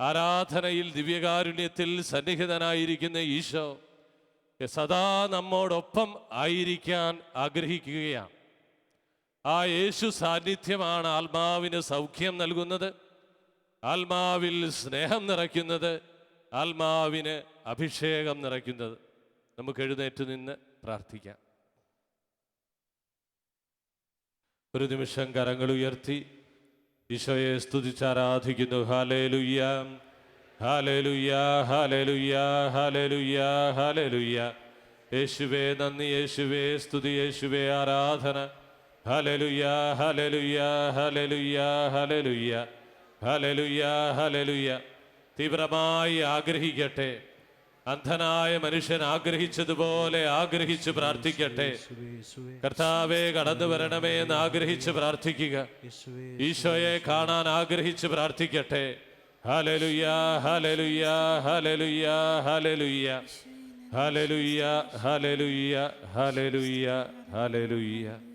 ആരാധനയിൽ ദിവ്യകാരുണ്യത്തിൽ സന്നിഹിതനായിരിക്കുന്ന ഈശോ സദാ നമ്മോടൊപ്പം ആയിരിക്കാൻ ആഗ്രഹിക്കുകയാണ്. ആ യേശു സാന്നിധ്യമാണ് ആത്മാവിന് സൗഖ്യം നൽകുന്നത്, ആത്മാവിൽ സ്നേഹം നിറയ്ക്കുന്നത്, ആത്മാവിന് അഭിഷേകം നിറയ്ക്കുന്നത്. നമുക്ക് എഴുന്നേറ്റ് നിന്ന് പ്രാർത്ഥിക്കാം. ഒരു നിമിഷം കരങ്ങൾ ഉയർത്തി ഈശോയെ സ്തുതിച്ചാരാധിക്കുന്നു. ഹല്ലേലൂയ, ഹല്ലേലൂയ, ഹല്ലേലൂയ, ഹല്ലേലൂയ, ഹല്ലേലൂയ. യേശുവേ നന്ദി, യേശുവേ സ്തുതി, യേശുവേ ആരാധന. ഹല്ലേലൂയ, ഹല്ലേലൂയ, ഹല്ലേലൂയ, ഹല്ലേലൂയ, ഹല്ലേലൂയ, ഹല്ലേലൂയ. തീവ്രമായി ആഗ്രഹിക്കട്ടെ. അന്ധനായ മനുഷ്യൻ ആഗ്രഹിച്ചതുപോലെ ആഗ്രഹിച്ച് പ്രാർത്ഥിക്കട്ടെ. കർത്താവേ കടന്നു വരണമേ എന്ന് ആഗ്രഹിച്ച് പ്രാർത്ഥിക്കുക. ഈശോയെ കാണാൻ ആഗ്രഹിച്ച് പ്രാർത്ഥിക്കട്ടെ. ഹല്ലേലൂയ, ഹല്ലേലൂയ, ഹല്ലേലൂയ, ഹല്ലേലൂയ, ഹല്ലേലൂയ, ഹല്ലേലൂയ, ഹല്ലേലൂയ, ഹല്ലേലൂയ.